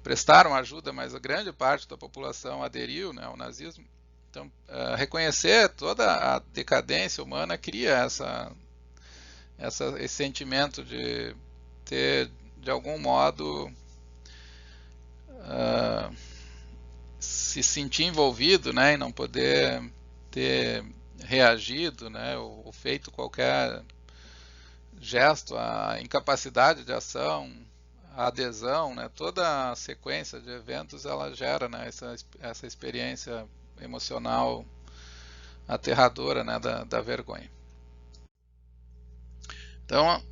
A: prestaram ajuda, mas a grande parte da população aderiu, né, ao nazismo. Então, reconhecer toda a decadência humana cria esse sentimento de ter, de algum modo, se sentir envolvido, né, e não poder ter reagido, né, ou feito qualquer gesto, a incapacidade de ação, a adesão, né, toda a sequência de eventos ela gera, né, essa experiência emocional aterradora, né, da vergonha. Então,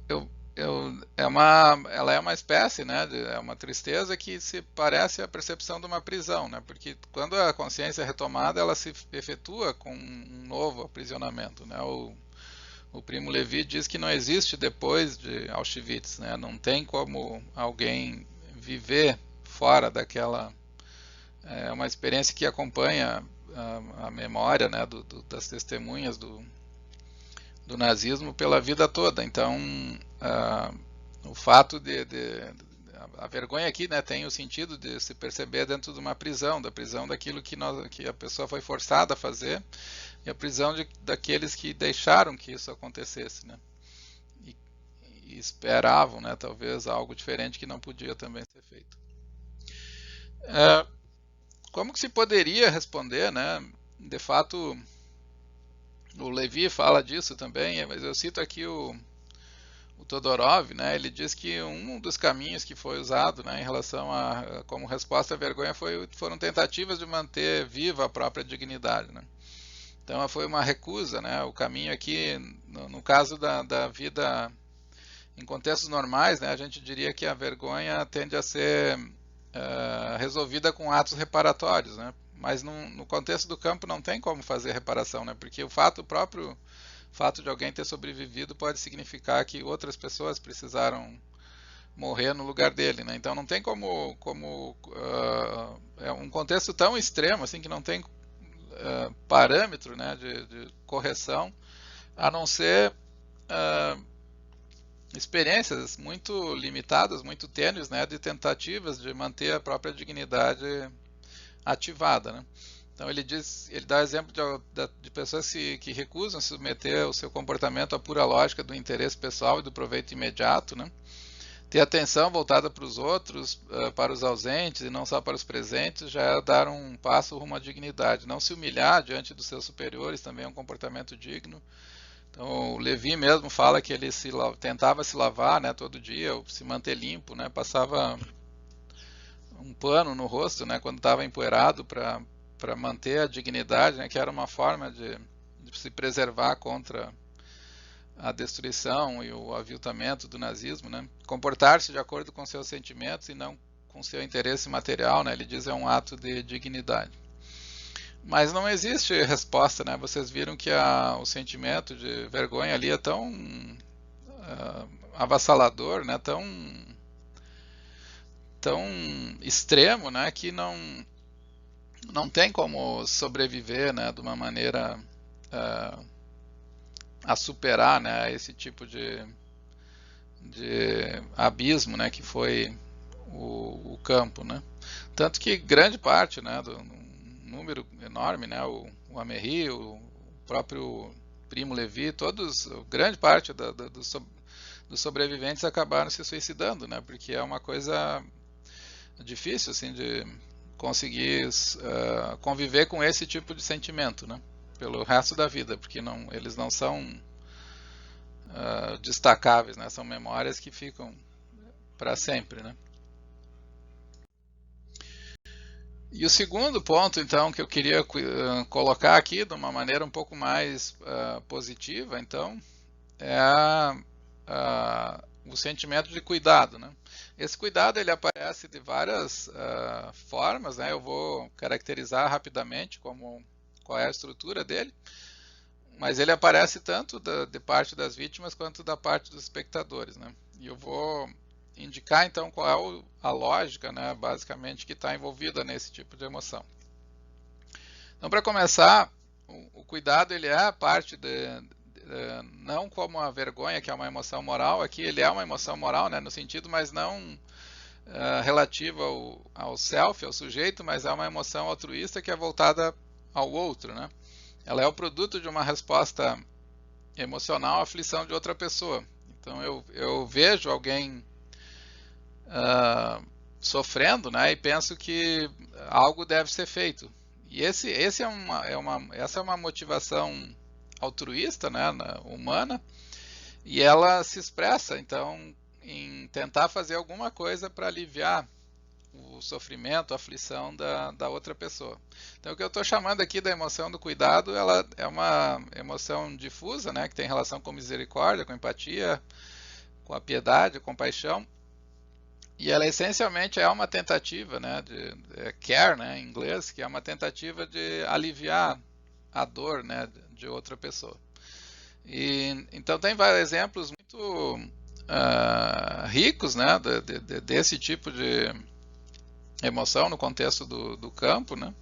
A: ela é uma espécie, né, é uma tristeza que se parece a percepção de uma prisão, né, porque quando a consciência é retomada, ela se efetua com um novo aprisionamento, né. O Primo Levi diz que não existe depois de Auschwitz, né, não tem como alguém viver fora daquela, é uma experiência que acompanha a memória, né, das testemunhas do nazismo pela vida toda. Então, o fato a vergonha aqui, né, tem o sentido de se perceber dentro de uma prisão, da prisão daquilo que a pessoa foi forçada a fazer, e a prisão daqueles que deixaram que isso acontecesse, né, e esperavam, né, talvez algo diferente que não podia também ser feito. Como que se poderia responder, né? De fato, o Levi fala disso também, mas eu cito aqui o Todorov, né? Ele diz que um dos caminhos que foi usado, né, em relação como resposta à vergonha foram tentativas de manter viva a própria dignidade, né? Então foi uma recusa, né? O caminho aqui, no caso da vida em contextos normais, né, a gente diria que a vergonha tende a ser resolvida com atos reparatórios, né? Mas no contexto do campo não tem como fazer reparação, né? Porque o próprio fato de alguém ter sobrevivido pode significar que outras pessoas precisaram morrer no lugar dele, né? Então não tem como é um contexto tão extremo assim que não tem parâmetro, né, de correção, a não ser experiências muito limitadas, muito tênues, né, de tentativas de manter a própria dignidade ativada, né? Então ele dá exemplo de pessoas que recusam se submeter o seu comportamento à pura lógica do interesse pessoal e do proveito imediato, né? Ter atenção voltada para os outros, para os ausentes e não só para os presentes, já é dar um passo rumo à dignidade. Não se humilhar diante dos seus superiores também é um comportamento digno. Então, o Levi mesmo fala que ele tentava se lavar, né, todo dia, se manter limpo, né, passava um pano no rosto, né, quando estava empoeirado para manter a dignidade, né, que era uma forma de se preservar contra a destruição e o aviltamento do nazismo, né? Comportar-se de acordo com seus sentimentos e não com seu interesse material, né? Ele diz é um ato de dignidade. Mas não existe resposta, né? Vocês viram que o sentimento de vergonha ali é tão avassalador, né? Tão extremo, né? Que não tem como sobreviver, né? De uma maneira a superar, né? Esse tipo de abismo, né? Que foi o campo, né? Tanto que grande parte, né? Número enorme, né? O Améry, o próprio Primo Levi, grande parte dos sobreviventes acabaram se suicidando, né? Porque é uma coisa difícil, assim, de conseguir conviver com esse tipo de sentimento, né? Pelo resto da vida, porque eles não são destacáveis, né? São memórias que ficam para sempre, né? E o segundo ponto, então, que eu queria colocar aqui de uma maneira um pouco mais positiva, então, é o sentimento de cuidado, né? Esse cuidado ele aparece de várias formas, né? Eu vou caracterizar rapidamente qual é a estrutura dele, mas ele aparece tanto de parte das vítimas quanto da parte dos espectadores, né? E eu vou indicar então qual é a lógica, né, basicamente, que está envolvida nesse tipo de emoção. Então, para começar, o cuidado ele é a parte não como a vergonha, que é uma emoção moral, aqui ele é uma emoção moral, né, no sentido, mas não relativa ao self, ao sujeito, mas é uma emoção altruísta que é voltada ao outro, né? Ela é o produto de uma resposta emocional à aflição de outra pessoa. Então eu vejo alguém sofrendo, né, e penso que algo deve ser feito. E essa é uma motivação altruísta, né, humana, e ela se expressa, então, em tentar fazer alguma coisa para aliviar o sofrimento, a aflição da outra pessoa. Então, o que eu estou chamando aqui da emoção do cuidado, ela é uma emoção difusa, né, que tem relação com misericórdia, com empatia, com a piedade, a compaixão, e ela essencialmente é uma tentativa, né, de care, né, em inglês, que é uma tentativa de aliviar a dor, né, de outra pessoa. E então tem vários exemplos muito ricos, né, desse tipo de emoção no contexto do campo, né.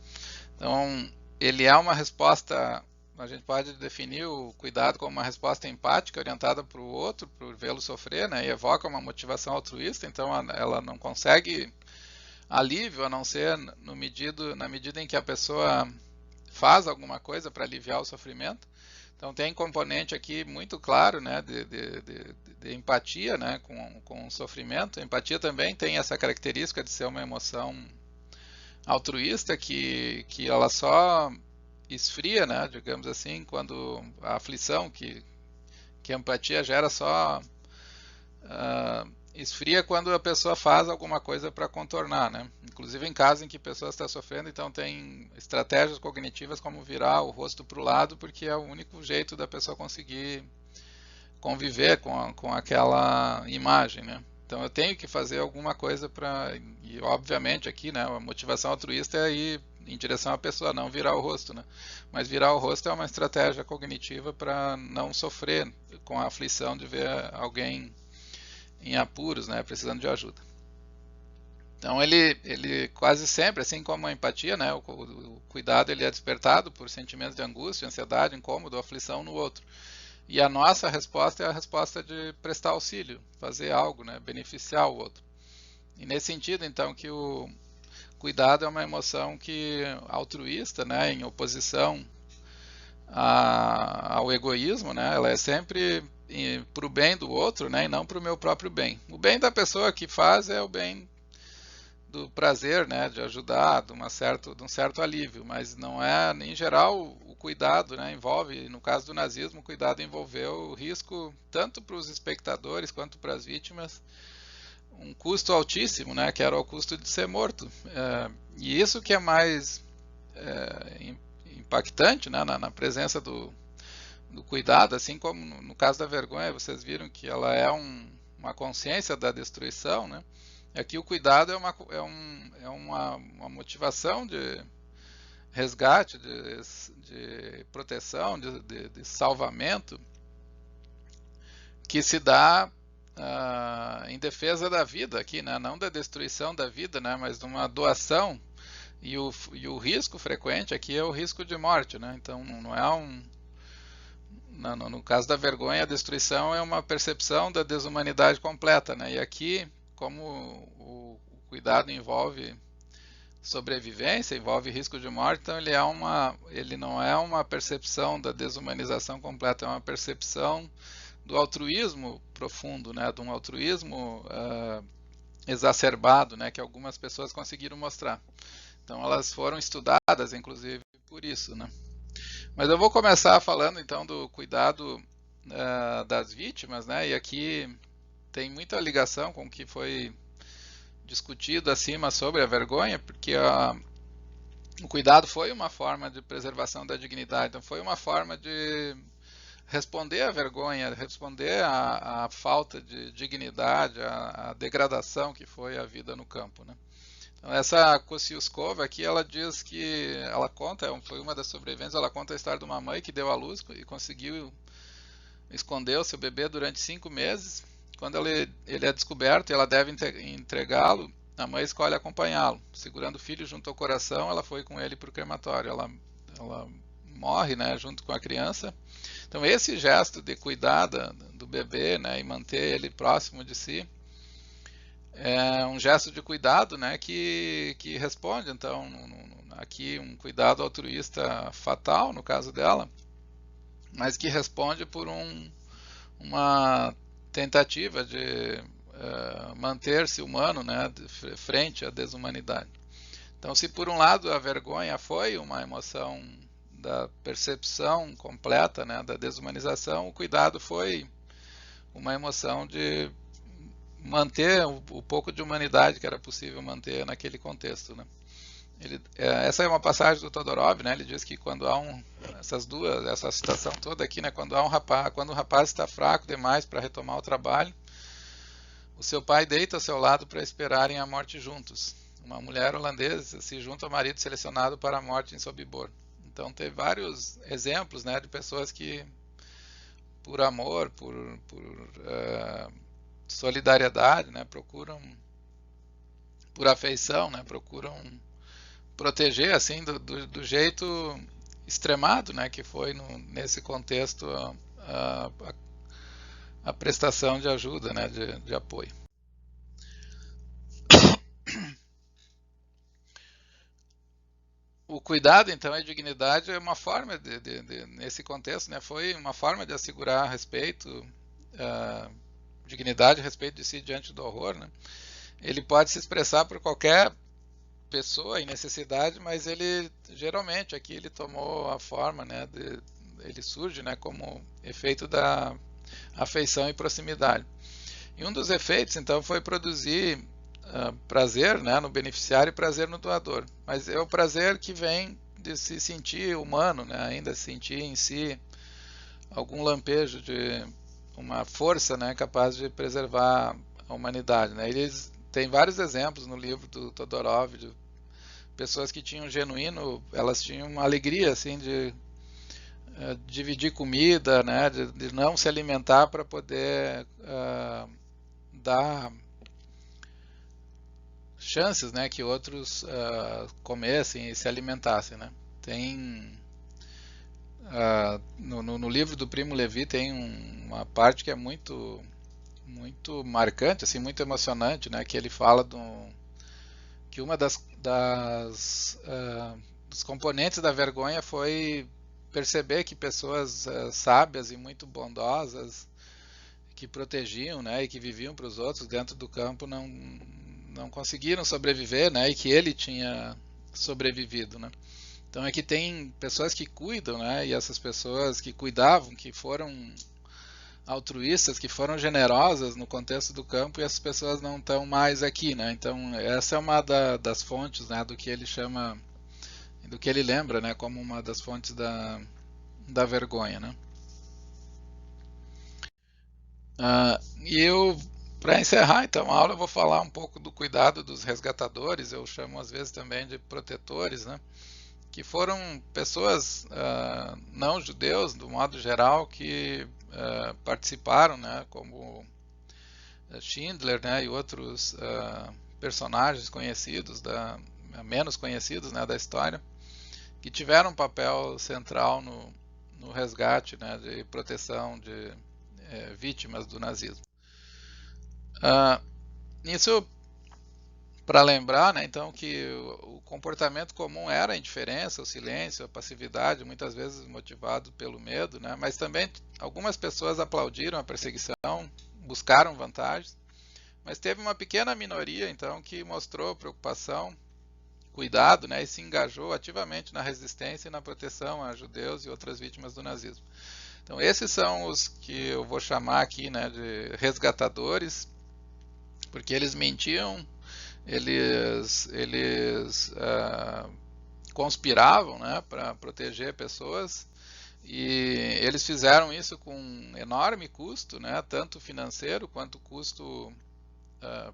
A: Então ele é uma resposta. A gente pode definir o cuidado como uma resposta empática orientada para o outro, por vê-lo sofrer, né, e evoca uma motivação altruísta, então ela não consegue alívio a não ser na medida em que a pessoa faz alguma coisa para aliviar o sofrimento. Então tem componente aqui muito claro, né, de empatia, né, com o sofrimento. A empatia também tem essa característica de ser uma emoção altruísta que ela só esfria, né, digamos assim, quando a aflição que a empatia gera só esfria quando a pessoa faz alguma coisa para contornar, né? Inclusive em casos em que a pessoa está sofrendo, então tem estratégias cognitivas como virar o rosto para o lado, porque é o único jeito da pessoa conseguir conviver com aquela imagem, né? Então eu tenho que fazer alguma coisa para, e obviamente aqui, né, a motivação altruísta é ir em direção à pessoa, não virar o rosto, né? Mas virar o rosto é uma estratégia cognitiva para não sofrer com a aflição de ver alguém em apuros, né, precisando de ajuda. Então ele quase sempre, assim como a empatia, né, o cuidado ele é despertado por sentimentos de angústia, ansiedade, incômodo, aflição no outro. E a nossa resposta é a resposta de prestar auxílio, fazer algo, né, beneficiar o outro. E nesse sentido, então, que o cuidado é uma emoção que altruísta, né, em oposição ao egoísmo, né, ela é sempre para o bem do outro, né, e não para o meu próprio bem. O bem da pessoa que faz é o bem do prazer, né, de ajudar, de um certo alívio, mas não é, em geral, o cuidado, né, envolve, no caso do nazismo, o cuidado envolveu o risco tanto para os espectadores quanto para as vítimas, um custo altíssimo, né, que era o custo de ser morto. E isso que é mais impactante, né, na presença do cuidado, assim como no caso da vergonha, vocês viram que ela é uma consciência da destruição, né? Aqui o cuidado é uma motivação de resgate, de proteção, de salvamento, que se dá em defesa da vida aqui, né? Não da destruição da vida, né? Mas de uma doação, e o risco frequente aqui é o risco de morte, né? Então não é no caso da vergonha, a destruição é uma percepção da desumanidade completa, né? E aqui, como o cuidado envolve sobrevivência, envolve risco de morte, então ele não é uma percepção da desumanização completa, é uma percepção do altruísmo profundo, né? De um altruísmo exacerbado, né? Que algumas pessoas conseguiram mostrar. Então elas foram estudadas, inclusive, por isso, né? Mas eu vou começar falando então do cuidado das vítimas, né? E aqui tem muita ligação com o que foi discutido acima sobre a vergonha, porque o cuidado foi uma forma de preservação da dignidade, então foi uma forma de responder à vergonha, responder à falta de dignidade, à degradação que foi a vida no campo, né? Então, essa Kosciuszkowa aqui, ela diz que, ela conta, foi uma das sobreviventes, ela conta a história de uma mãe que deu à luz e conseguiu esconder o seu bebê durante 5 meses. Quando ele é descoberto e ela deve entregá-lo, a mãe escolhe acompanhá-lo. Segurando o filho junto ao coração, ela foi com ele para o crematório. Ela morre, né, junto com a criança. Então esse gesto de cuidar do bebê, né, e manter ele próximo de si, é um gesto de cuidado, né, que responde, então, aqui um cuidado altruísta fatal, no caso dela, mas que responde por uma tentativa de manter-se humano, né, frente à desumanidade. Então, se por um lado a vergonha foi uma emoção da percepção completa, né, da desumanização, o cuidado foi uma emoção de manter o pouco de humanidade que era possível manter naquele contexto, né? Essa é uma passagem do Todorov, né? Ele diz que quando há essa citação toda aqui, né? Quando o rapaz está fraco demais para retomar o trabalho, o seu pai deita ao seu lado para esperarem a morte juntos. Uma mulher holandesa se junta ao marido selecionado para a morte em Sobibor. Então tem vários exemplos, né, de pessoas que por amor, por solidariedade, né, procuram, por afeição, né, procuram proteger assim do jeito extremado, né, que foi nesse contexto a prestação de ajuda, né, de apoio. O cuidado, então, e a dignidade é uma forma nesse contexto, né, foi uma forma de assegurar respeito, dignidade, respeito de si diante do horror, né? Ele pode se expressar por qualquer pessoa em necessidade, mas ele geralmente aqui ele tomou a forma, né, ele surge, né, como efeito da afeição e proximidade. E um dos efeitos, então, foi produzir prazer, né, no beneficiário e prazer no doador. Mas é o prazer que vem de se sentir humano, né, ainda sentir em si algum lampejo de uma força, né, capaz de preservar a humanidade, né. Eles têm vários exemplos no livro do Todorov de pessoas que tinham genuíno, elas tinham uma alegria assim de dividir comida, né, de não se alimentar para poder dar chances, né, que outros comessem e se alimentassem, né. Tem no livro do Primo Levi tem uma parte que é muito marcante, assim, muito emocionante, né? Que ele fala que uma dos componentes da vergonha foi perceber que pessoas sábias e muito bondosas que protegiam, né, e que viviam para os outros dentro do campo não conseguiram sobreviver, né, e que ele tinha sobrevivido, né. Então é que tem pessoas que cuidam, né, e essas pessoas que cuidavam, que foram altruístas, que foram generosas no contexto do campo, e essas pessoas não estão mais aqui, né. Então essa é uma das fontes, né, do que ele chama, do que ele lembra, né, como uma das fontes da vergonha, né. E eu, para encerrar então a aula, eu vou falar um pouco do cuidado dos resgatadores, eu chamo às vezes também de protetores, né? Que foram pessoas não judeus, do modo geral, que participaram, né? Como Schindler, né? E outros personagens conhecidos, menos conhecidos, né? Da história, que tiveram um papel central no resgate, né? De proteção de vítimas do nazismo. Isso para lembrar, né, então, que o comportamento comum era a indiferença, o silêncio, a passividade, muitas vezes motivado pelo medo, né, mas também algumas pessoas aplaudiram a perseguição, buscaram vantagens, mas teve uma pequena minoria, então, que mostrou preocupação, cuidado, né, e se engajou ativamente na resistência e na proteção a judeus e outras vítimas do nazismo. Então, esses são os que eu vou chamar aqui, né, de resgatadores, porque eles mentiam, eles conspiravam, né, para proteger pessoas, e eles fizeram isso com um enorme custo, né, tanto financeiro quanto custo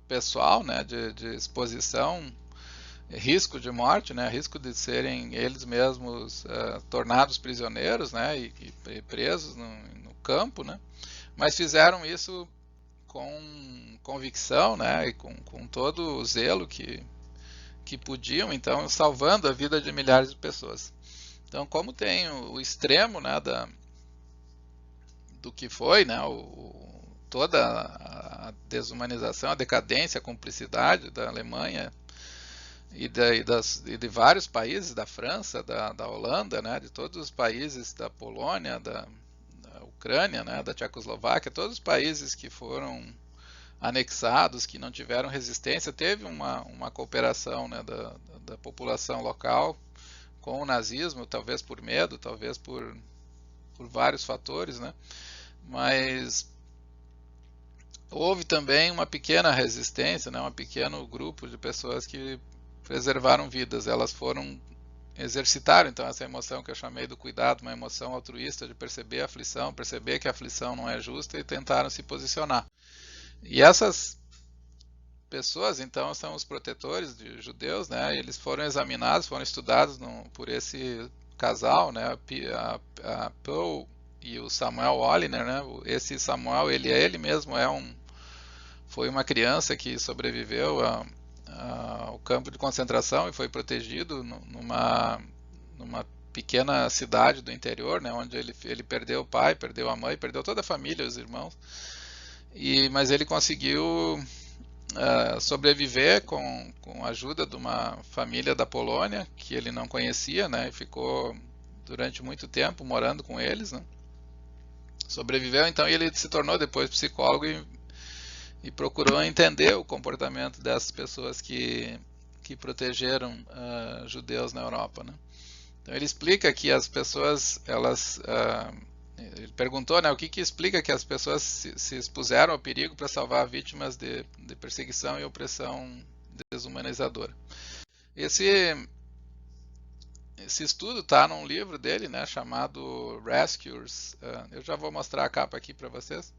A: pessoal, né, de exposição, risco de morte, né, risco de serem eles mesmos tornados prisioneiros, né, e presos no campo, né, mas fizeram isso com convicção, né, e com todo o zelo que podiam, então salvando a vida de milhares de pessoas. Então, como tem o extremo, né, do que foi, né, toda a desumanização, a decadência, a cumplicidade da Alemanha e de vários países, da França, da Holanda, né, de todos os países, da Polônia, da Ucrânia, né, da Tchecoslováquia, todos os países que foram anexados, que não tiveram resistência, teve uma cooperação, né, da população local com o nazismo, talvez por medo, talvez por vários fatores, né, mas houve também uma pequena resistência, né, um pequeno grupo de pessoas que preservaram vidas, elas foram exercitar então essa emoção que eu chamei do cuidado, uma emoção altruísta de perceber a aflição, perceber que a aflição não é justa e tentaram se posicionar. E essas pessoas, então, são os protetores de judeus, né? Eles foram examinados, foram estudados por esse casal, né? A Pearl e o Samuel Oliner, né? Esse Samuel, ele mesmo foi uma criança que sobreviveu ao campo de concentração e foi protegido numa pequena cidade do interior, né? Onde ele perdeu o pai, perdeu a mãe, perdeu toda a família, os irmãos. Mas ele conseguiu sobreviver com a ajuda de uma família da Polônia que ele não conhecia, né? E ficou durante muito tempo morando com eles, né? Sobreviveu, então, e ele se tornou depois psicólogo e procurou entender o comportamento dessas pessoas que protegeram judeus na Europa, né? Então ele explica que as pessoas, ele perguntou, né, o que explica que as pessoas se expuseram ao perigo para salvar vítimas de perseguição e opressão desumanizadora. Esse estudo está num livro dele, né, chamado Rescuers. Eu já vou mostrar a capa aqui para vocês.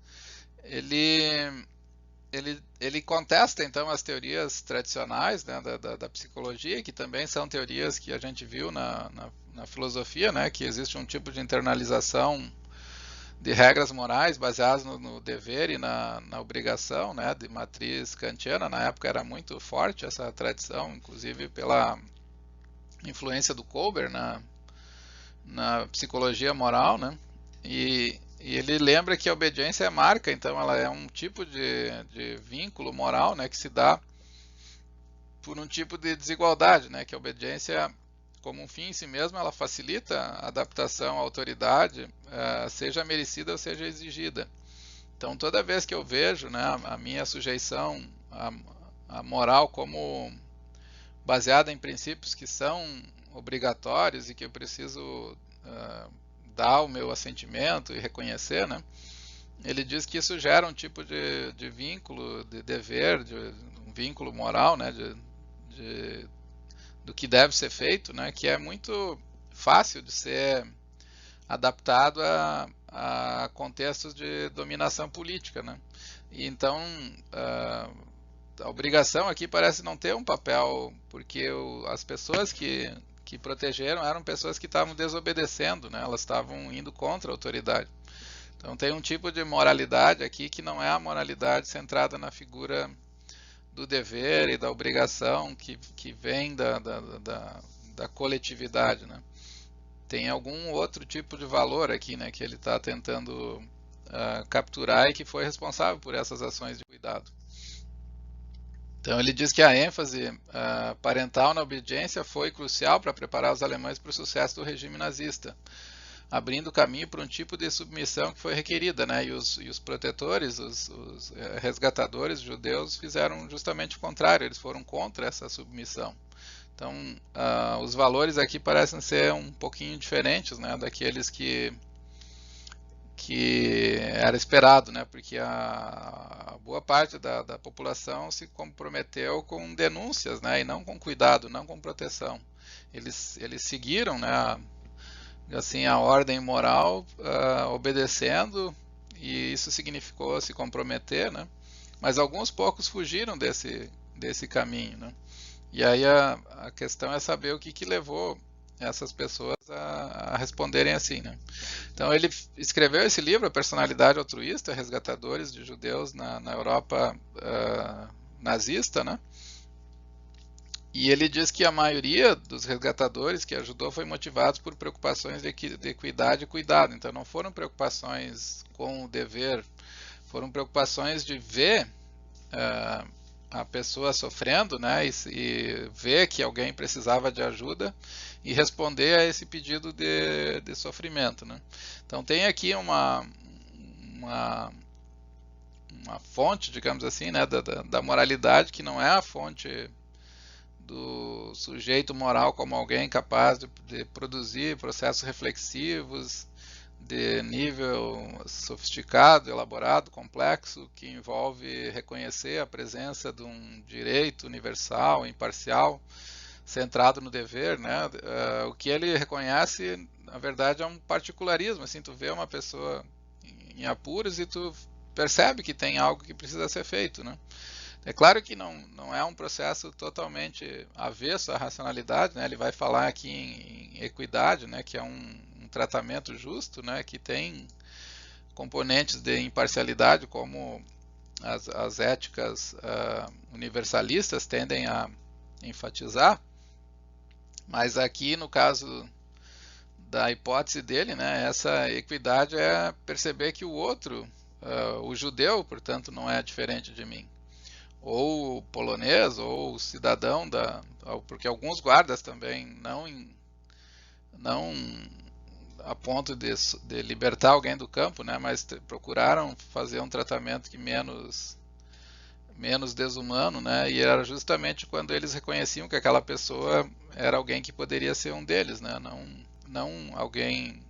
A: Ele contesta então as teorias tradicionais, né, da psicologia, que também são teorias que a gente viu na filosofia, né, que existe um tipo de internalização de regras morais baseadas no dever e na obrigação, né, de matriz kantiana. Na época era muito forte essa tradição, inclusive pela influência do Kober na psicologia moral, né? E ele lembra que a obediência é marca, então ela é um tipo de vínculo moral, né, que se dá por um tipo de desigualdade, né, que a obediência, como um fim em si mesmo, ela facilita a adaptação à autoridade, seja merecida ou seja exigida. Então, toda vez que eu vejo, né, a minha sujeição à moral como baseada em princípios que são obrigatórios e que eu preciso dar o meu assentimento e reconhecer, né? Ele diz que isso gera um tipo de vínculo, de dever, um vínculo moral, né? Do que deve ser feito, né? Que é muito fácil de ser adaptado a contextos de dominação política, né? E então a obrigação aqui parece não ter um papel, porque as pessoas que protegeram eram pessoas que estavam desobedecendo, né? Elas estavam indo contra a autoridade. Então tem um tipo de moralidade aqui que não é a moralidade centrada na figura do dever e da obrigação que vem da coletividade, né? Tem algum outro tipo de valor aqui, né, que ele está tentando capturar e que foi responsável por essas ações de cuidado. Então ele diz que a ênfase parental na obediência foi crucial para preparar os alemães para o sucesso do regime nazista, abrindo caminho para um tipo de submissão que foi requerida, né? E os protetores, os resgatadores judeus fizeram justamente o contrário, eles foram contra essa submissão. Então, os valores aqui parecem ser um pouquinho diferentes, né, daqueles que era esperado, né, porque a boa parte da população se comprometeu com denúncias, né, e não com cuidado, não com proteção. Eles seguiram, né, assim, a ordem moral, obedecendo, e isso significou se comprometer, né, mas alguns poucos fugiram desse caminho, né. E aí a questão é saber o que levou essas pessoas a responderem assim, né? Então ele escreveu esse livro, A Personalidade Altruísta, Resgatadores de Judeus na Europa nazista, né? E ele diz que a maioria dos resgatadores que ajudou foi motivados por preocupações de equidade e cuidado. Então não foram preocupações com o dever, foram preocupações de ver a pessoa sofrendo, né, e ver que alguém precisava de ajuda e responder a esse pedido de sofrimento, né. Então tem aqui uma fonte, digamos assim, né, da moralidade que não é a fonte do sujeito moral como alguém capaz de produzir processos reflexivos de nível sofisticado, elaborado, complexo, que envolve reconhecer a presença de um direito universal, imparcial, centrado no dever, né? O que ele reconhece, na verdade, é um particularismo. Assim, tu vê uma pessoa em apuros e tu percebe que tem algo que precisa ser feito, né? É claro que não é um processo totalmente avesso à racionalidade, né? Ele vai falar aqui em equidade, né? Que é um tratamento justo, né? Que tem componentes de imparcialidade, como as éticas universalistas tendem a enfatizar, mas aqui no caso da hipótese dele, né? Essa equidade é perceber que o outro, o judeu, portanto, não é diferente de mim, ou polonês, ou cidadão porque alguns guardas também não a ponto de libertar alguém do campo, né, mas procuraram fazer um tratamento que menos desumano, né, e era justamente quando eles reconheciam que aquela pessoa era alguém que poderia ser um deles, né, não alguém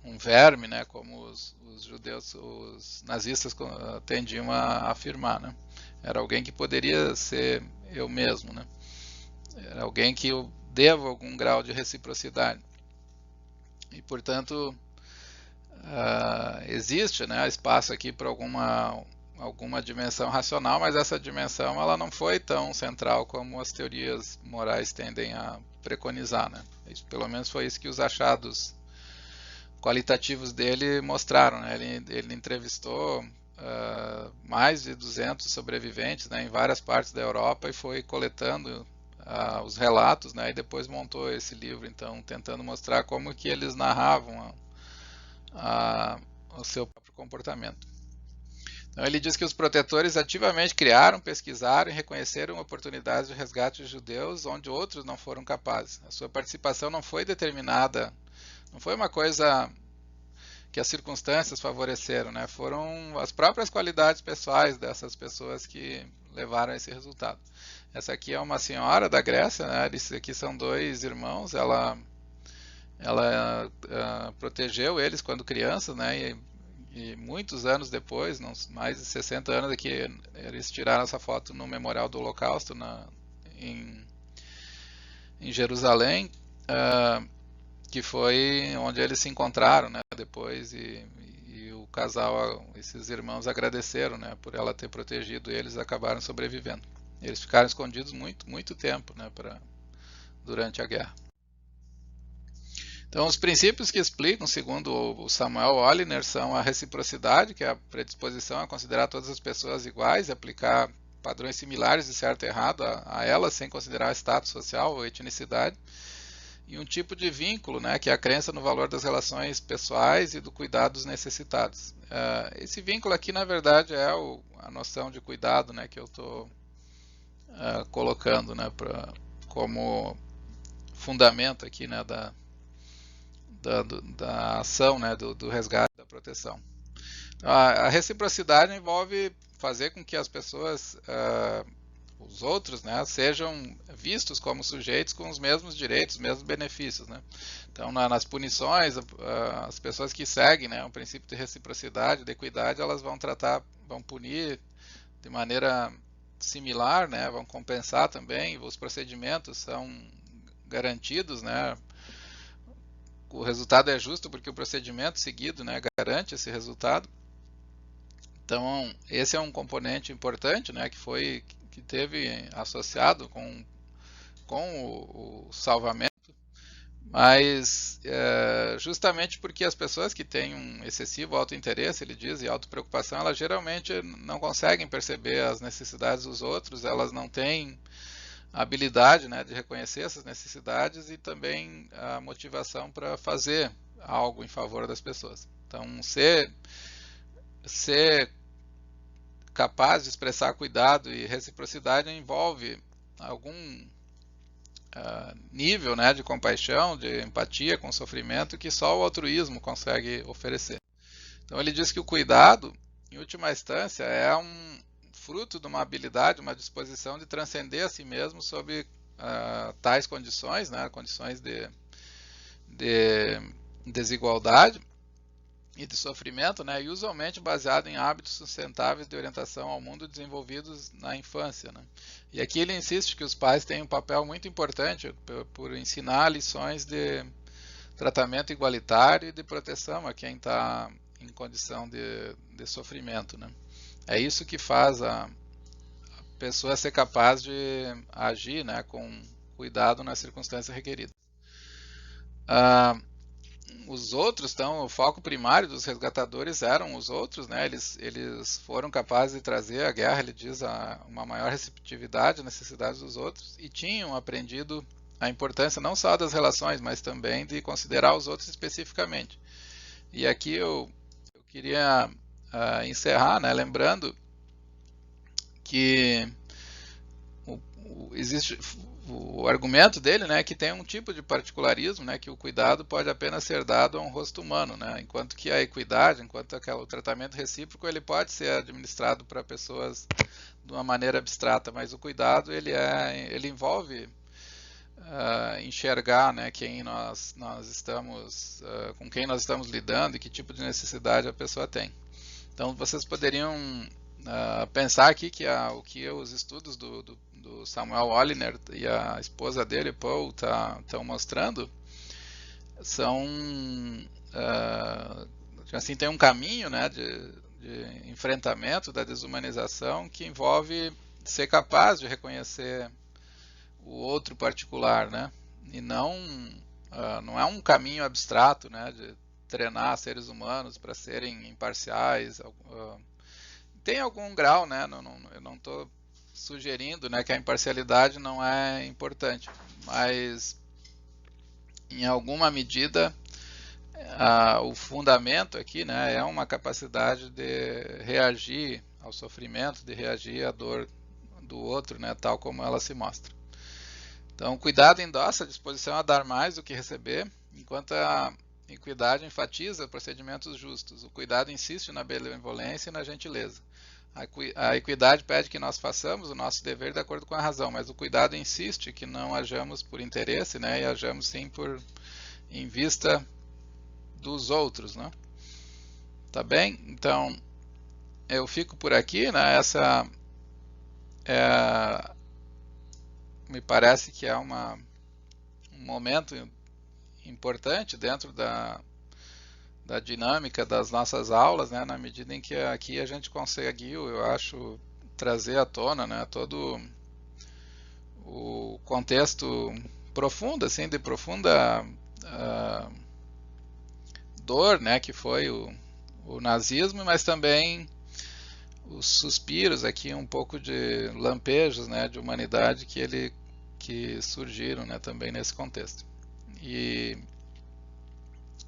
A: um verme, né, como os judeus, os nazistas tendiam a afirmar, né? Era alguém que poderia ser eu mesmo, né? Era alguém que eu devo algum grau de reciprocidade. E, portanto, existe, né, espaço aqui para alguma dimensão racional, mas essa dimensão ela não foi tão central como as teorias morais tendem a preconizar, né? Pelo menos foi isso que os achados qualitativos dele mostraram, né? Ele entrevistou mais de 200 sobreviventes, né, em várias partes da Europa e foi coletando os relatos, né, e depois montou esse livro, então, tentando mostrar como que eles narravam o seu próprio comportamento. Então, ele diz que os protetores ativamente criaram, pesquisaram e reconheceram oportunidades de resgate de judeus onde outros não foram capazes. A sua participação não foi determinada, não foi uma coisa que as circunstâncias favoreceram, né? Foram as próprias qualidades pessoais dessas pessoas que levaram a esse resultado. Essa aqui é uma senhora da Grécia, né? Esses aqui são dois irmãos, ela protegeu eles quando crianças, né? E muitos anos depois, mais de 60 anos aqui, eles tiraram essa foto no Memorial do Holocausto em Jerusalém, que foi onde eles se encontraram, né, depois, e o casal, esses irmãos agradeceram, né, por ela ter protegido eles, acabaram sobrevivendo. Eles ficaram escondidos muito tempo, né, durante a guerra. Então, os princípios que explicam, segundo o Samuel Oliner, são a reciprocidade, que é a predisposição a considerar todas as pessoas iguais e aplicar padrões similares de certo e errado a elas, sem considerar status social ou etnicidade, e um tipo de vínculo, né, que é a crença no valor das relações pessoais e do cuidado dos necessitados. Esse vínculo aqui, na verdade, é a noção de cuidado, né, que eu estou colocando, né, como fundamento aqui, né, da ação, né, do resgate, da proteção. A reciprocidade envolve fazer com que as pessoas, os outros, né, sejam vistos como sujeitos com os mesmos direitos, os mesmos benefícios, né? Então, nas punições, as pessoas que seguem, né, o princípio de reciprocidade, de equidade, elas vão punir de maneira similar, né, vão compensar também, os procedimentos são garantidos, né? O resultado é justo porque o procedimento seguido, né, garante esse resultado. Então, esse é um componente importante, né, que teve associado com o salvamento, mas justamente porque as pessoas que têm um excessivo autointeresse, ele diz, e autopreocupação, elas geralmente não conseguem perceber as necessidades dos outros, elas não têm a habilidade, né, de reconhecer essas necessidades e também a motivação para fazer algo em favor das pessoas. Então, ser capaz de expressar cuidado e reciprocidade envolve algum nível, né, de compaixão, de empatia com o sofrimento que só o altruísmo consegue oferecer. Então, ele diz que o cuidado, em última instância, é um fruto de uma habilidade, uma disposição de transcender a si mesmo sob tais condições, né, condições de desigualdade e de sofrimento, né, e usualmente baseado em hábitos sustentáveis de orientação ao mundo desenvolvidos na infância, né. E aqui ele insiste que os pais têm um papel muito importante por ensinar lições de tratamento igualitário e de proteção a quem está em condição de sofrimento, né. É isso que faz a pessoa ser capaz de agir, né, com cuidado nas circunstâncias requeridas. Os outros, então, o foco primário dos resgatadores eram os outros, né? Eles foram capazes de trazer à guerra, ele diz, uma maior receptividade às necessidades dos outros e tinham aprendido a importância não só das relações, mas também de considerar os outros especificamente. E aqui eu queria encerrar, né, lembrando que existe o argumento dele, né, que tem um tipo de particularismo, né, que o cuidado pode apenas ser dado a um rosto humano, né, enquanto que a equidade, enquanto o tratamento recíproco, ele pode ser administrado para pessoas de uma maneira abstrata, mas o cuidado ele envolve enxergar, né, quem nós estamos, com quem nós estamos lidando e que tipo de necessidade a pessoa tem. Então vocês poderiam pensar aqui que o que os estudos do Samuel Oliner e a esposa dele, Paul, estão mostrando são assim, tem um caminho, né, de enfrentamento da desumanização que envolve ser capaz de reconhecer o outro particular, né, e não é um caminho abstrato, né, de treinar seres humanos para serem imparciais. Tem algum grau, né, eu não estou sugerindo, né, que a imparcialidade não é importante, mas em alguma medida o fundamento aqui, né, é uma capacidade de reagir ao sofrimento, de reagir à dor do outro, né, tal como ela se mostra. Então, o cuidado endossa a disposição a dar mais do que receber, enquanto a equidade enfatiza procedimentos justos. O cuidado insiste na benevolência e na gentileza. A equidade pede que nós façamos o nosso dever de acordo com a razão, mas o cuidado insiste que não hajamos por interesse, né, e hajamos sim em vista dos outros, né? Tá bem? Então, eu fico por aqui, né? Essa me parece que é um momento importante dentro da dinâmica das nossas aulas, né? Na medida em que aqui a gente conseguiu, eu acho, trazer à tona, né, todo o contexto profundo, assim, de profunda dor, né, que foi o nazismo, mas também os suspiros aqui, um pouco de lampejos, né, de humanidade que surgiram, né, também nesse contexto. E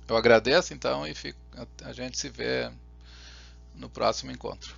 A: eu agradeço então e a gente se vê no próximo encontro.